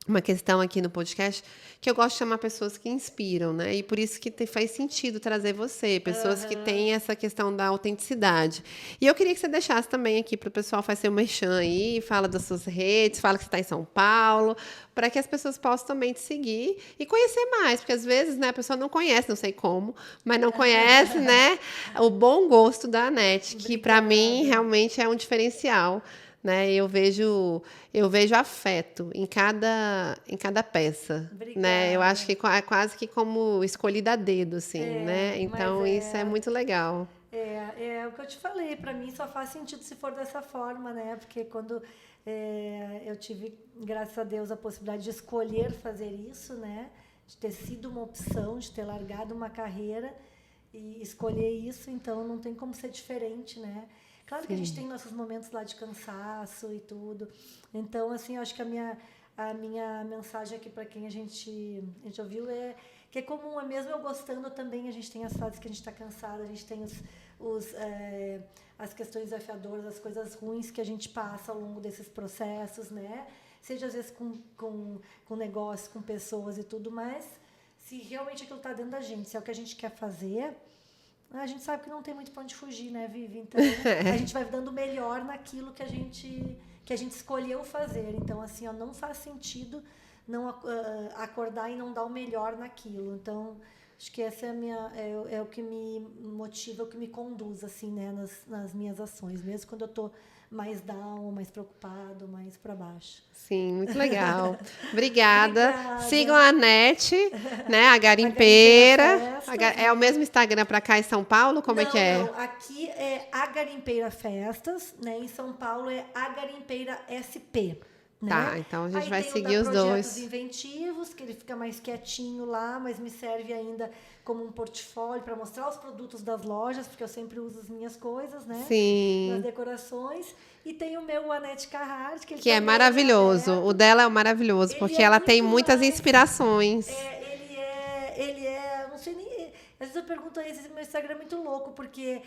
uma questão aqui no podcast que eu gosto de chamar pessoas que inspiram, né? E por isso que faz sentido trazer você, pessoas que têm essa questão da autenticidade. E eu queria que você deixasse também aqui para o pessoal fazer o merchan aí, fala das suas redes, fala que você está em São Paulo, para que as pessoas possam também te seguir e conhecer mais, porque às vezes, né, a pessoa não conhece, não sei como, mas não conhece, né, o bom gosto da Anete, que para mim realmente é um diferencial. Né? Eu vejo afeto em cada peça. Né? Eu acho que é quase que como escolhida a dedo, assim, né? Então, isso é muito legal. É o que eu te falei, para mim só faz sentido se for dessa forma, né? Porque quando eu tive, graças a Deus, a possibilidade de escolher fazer isso, né? De ter sido uma opção, de ter largado uma carreira e escolher isso, então não tem como ser diferente, né? Claro que a gente tem nossos momentos lá de cansaço e tudo. Então, assim, eu acho que a minha mensagem aqui para quem a gente ouviu é que é comum, mesmo eu gostando também, a gente tem as fases que a gente está cansado, a gente tem as questões desafiadoras, as coisas ruins que a gente passa ao longo desses processos, né? Seja às vezes com negócios, com pessoas e tudo, mas se realmente aquilo está dentro da gente, se é o que a gente quer fazer... A gente sabe que não tem muito pra onde fugir, né, Vivi? Então, a gente vai dando o melhor naquilo que a gente escolheu fazer. Então, assim, não faz sentido não acordar e não dar o melhor naquilo. Então, acho que essa é o que me motiva, o que me conduz, assim, né, nas minhas ações. Mesmo quando eu tô mais down, mais preocupado, mais para baixo. Sim, muito legal. Obrigada. Sigam a Anete, né? A Garimpeira. É o mesmo Instagram para cá em São Paulo? Como é que é? Não, aqui é a Garimpeira Festas, né? Em São Paulo é a Garimpeira SP. Né? Tá, então a gente vai seguir os dois. Tem projetos inventivos, que ele fica mais quietinho lá, mas me serve ainda como um portfólio para mostrar os produtos das lojas, porque eu sempre uso as minhas coisas, né? Sim. Nas decorações. E tem o meu Anete Carrard, que é maravilhoso. O dela é maravilhoso, porque ela tem muitas inspirações. Ele é, não sei nem... Às vezes eu pergunto a esse meu Instagram é muito louco, porque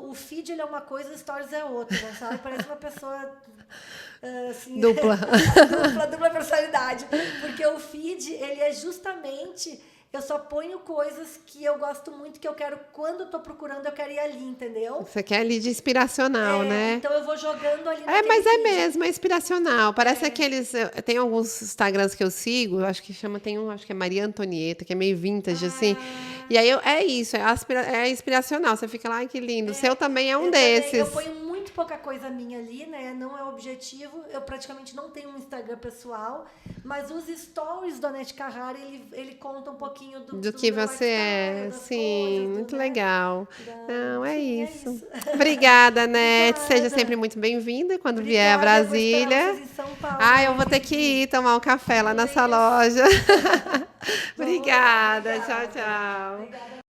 o feed ele é uma coisa, o stories é outra, né, sabe? Parece uma pessoa... Assim, dupla personalidade, porque o feed ele é justamente, eu só ponho coisas que eu gosto muito, que eu quero, quando eu tô procurando, eu quero ir ali, entendeu? Você quer ali de inspiracional, né? Então eu vou jogando ali mas feed. Mesmo, é inspiracional. Parece aqueles... Tem alguns Instagrams que eu sigo, acho que acho que é Maria Antonieta, que é meio vintage, assim. E aí é isso, é inspiracional. Você fica lá, ai, que lindo. O seu também é um desses. Eu ponho muito pouca coisa minha ali, né? Não é objetivo. Eu praticamente não tenho um Instagram pessoal, mas os stories do Anete Carrara, ele conta um pouquinho do que meu você é. lifestyle, das Sim, coisas, muito né? legal. Não, é Enfim, isso. Obrigada, Anete. Seja Obrigada. sempre muito bem-vinda quando vier a Obrigada, eu vou esperar Brasília. vocês em São Paulo. Ah, eu vou ter que ir tomar um café lá nessa Isso. loja. Vamos lá, Obrigada. Tchau, obrigada. tchau. Obrigada.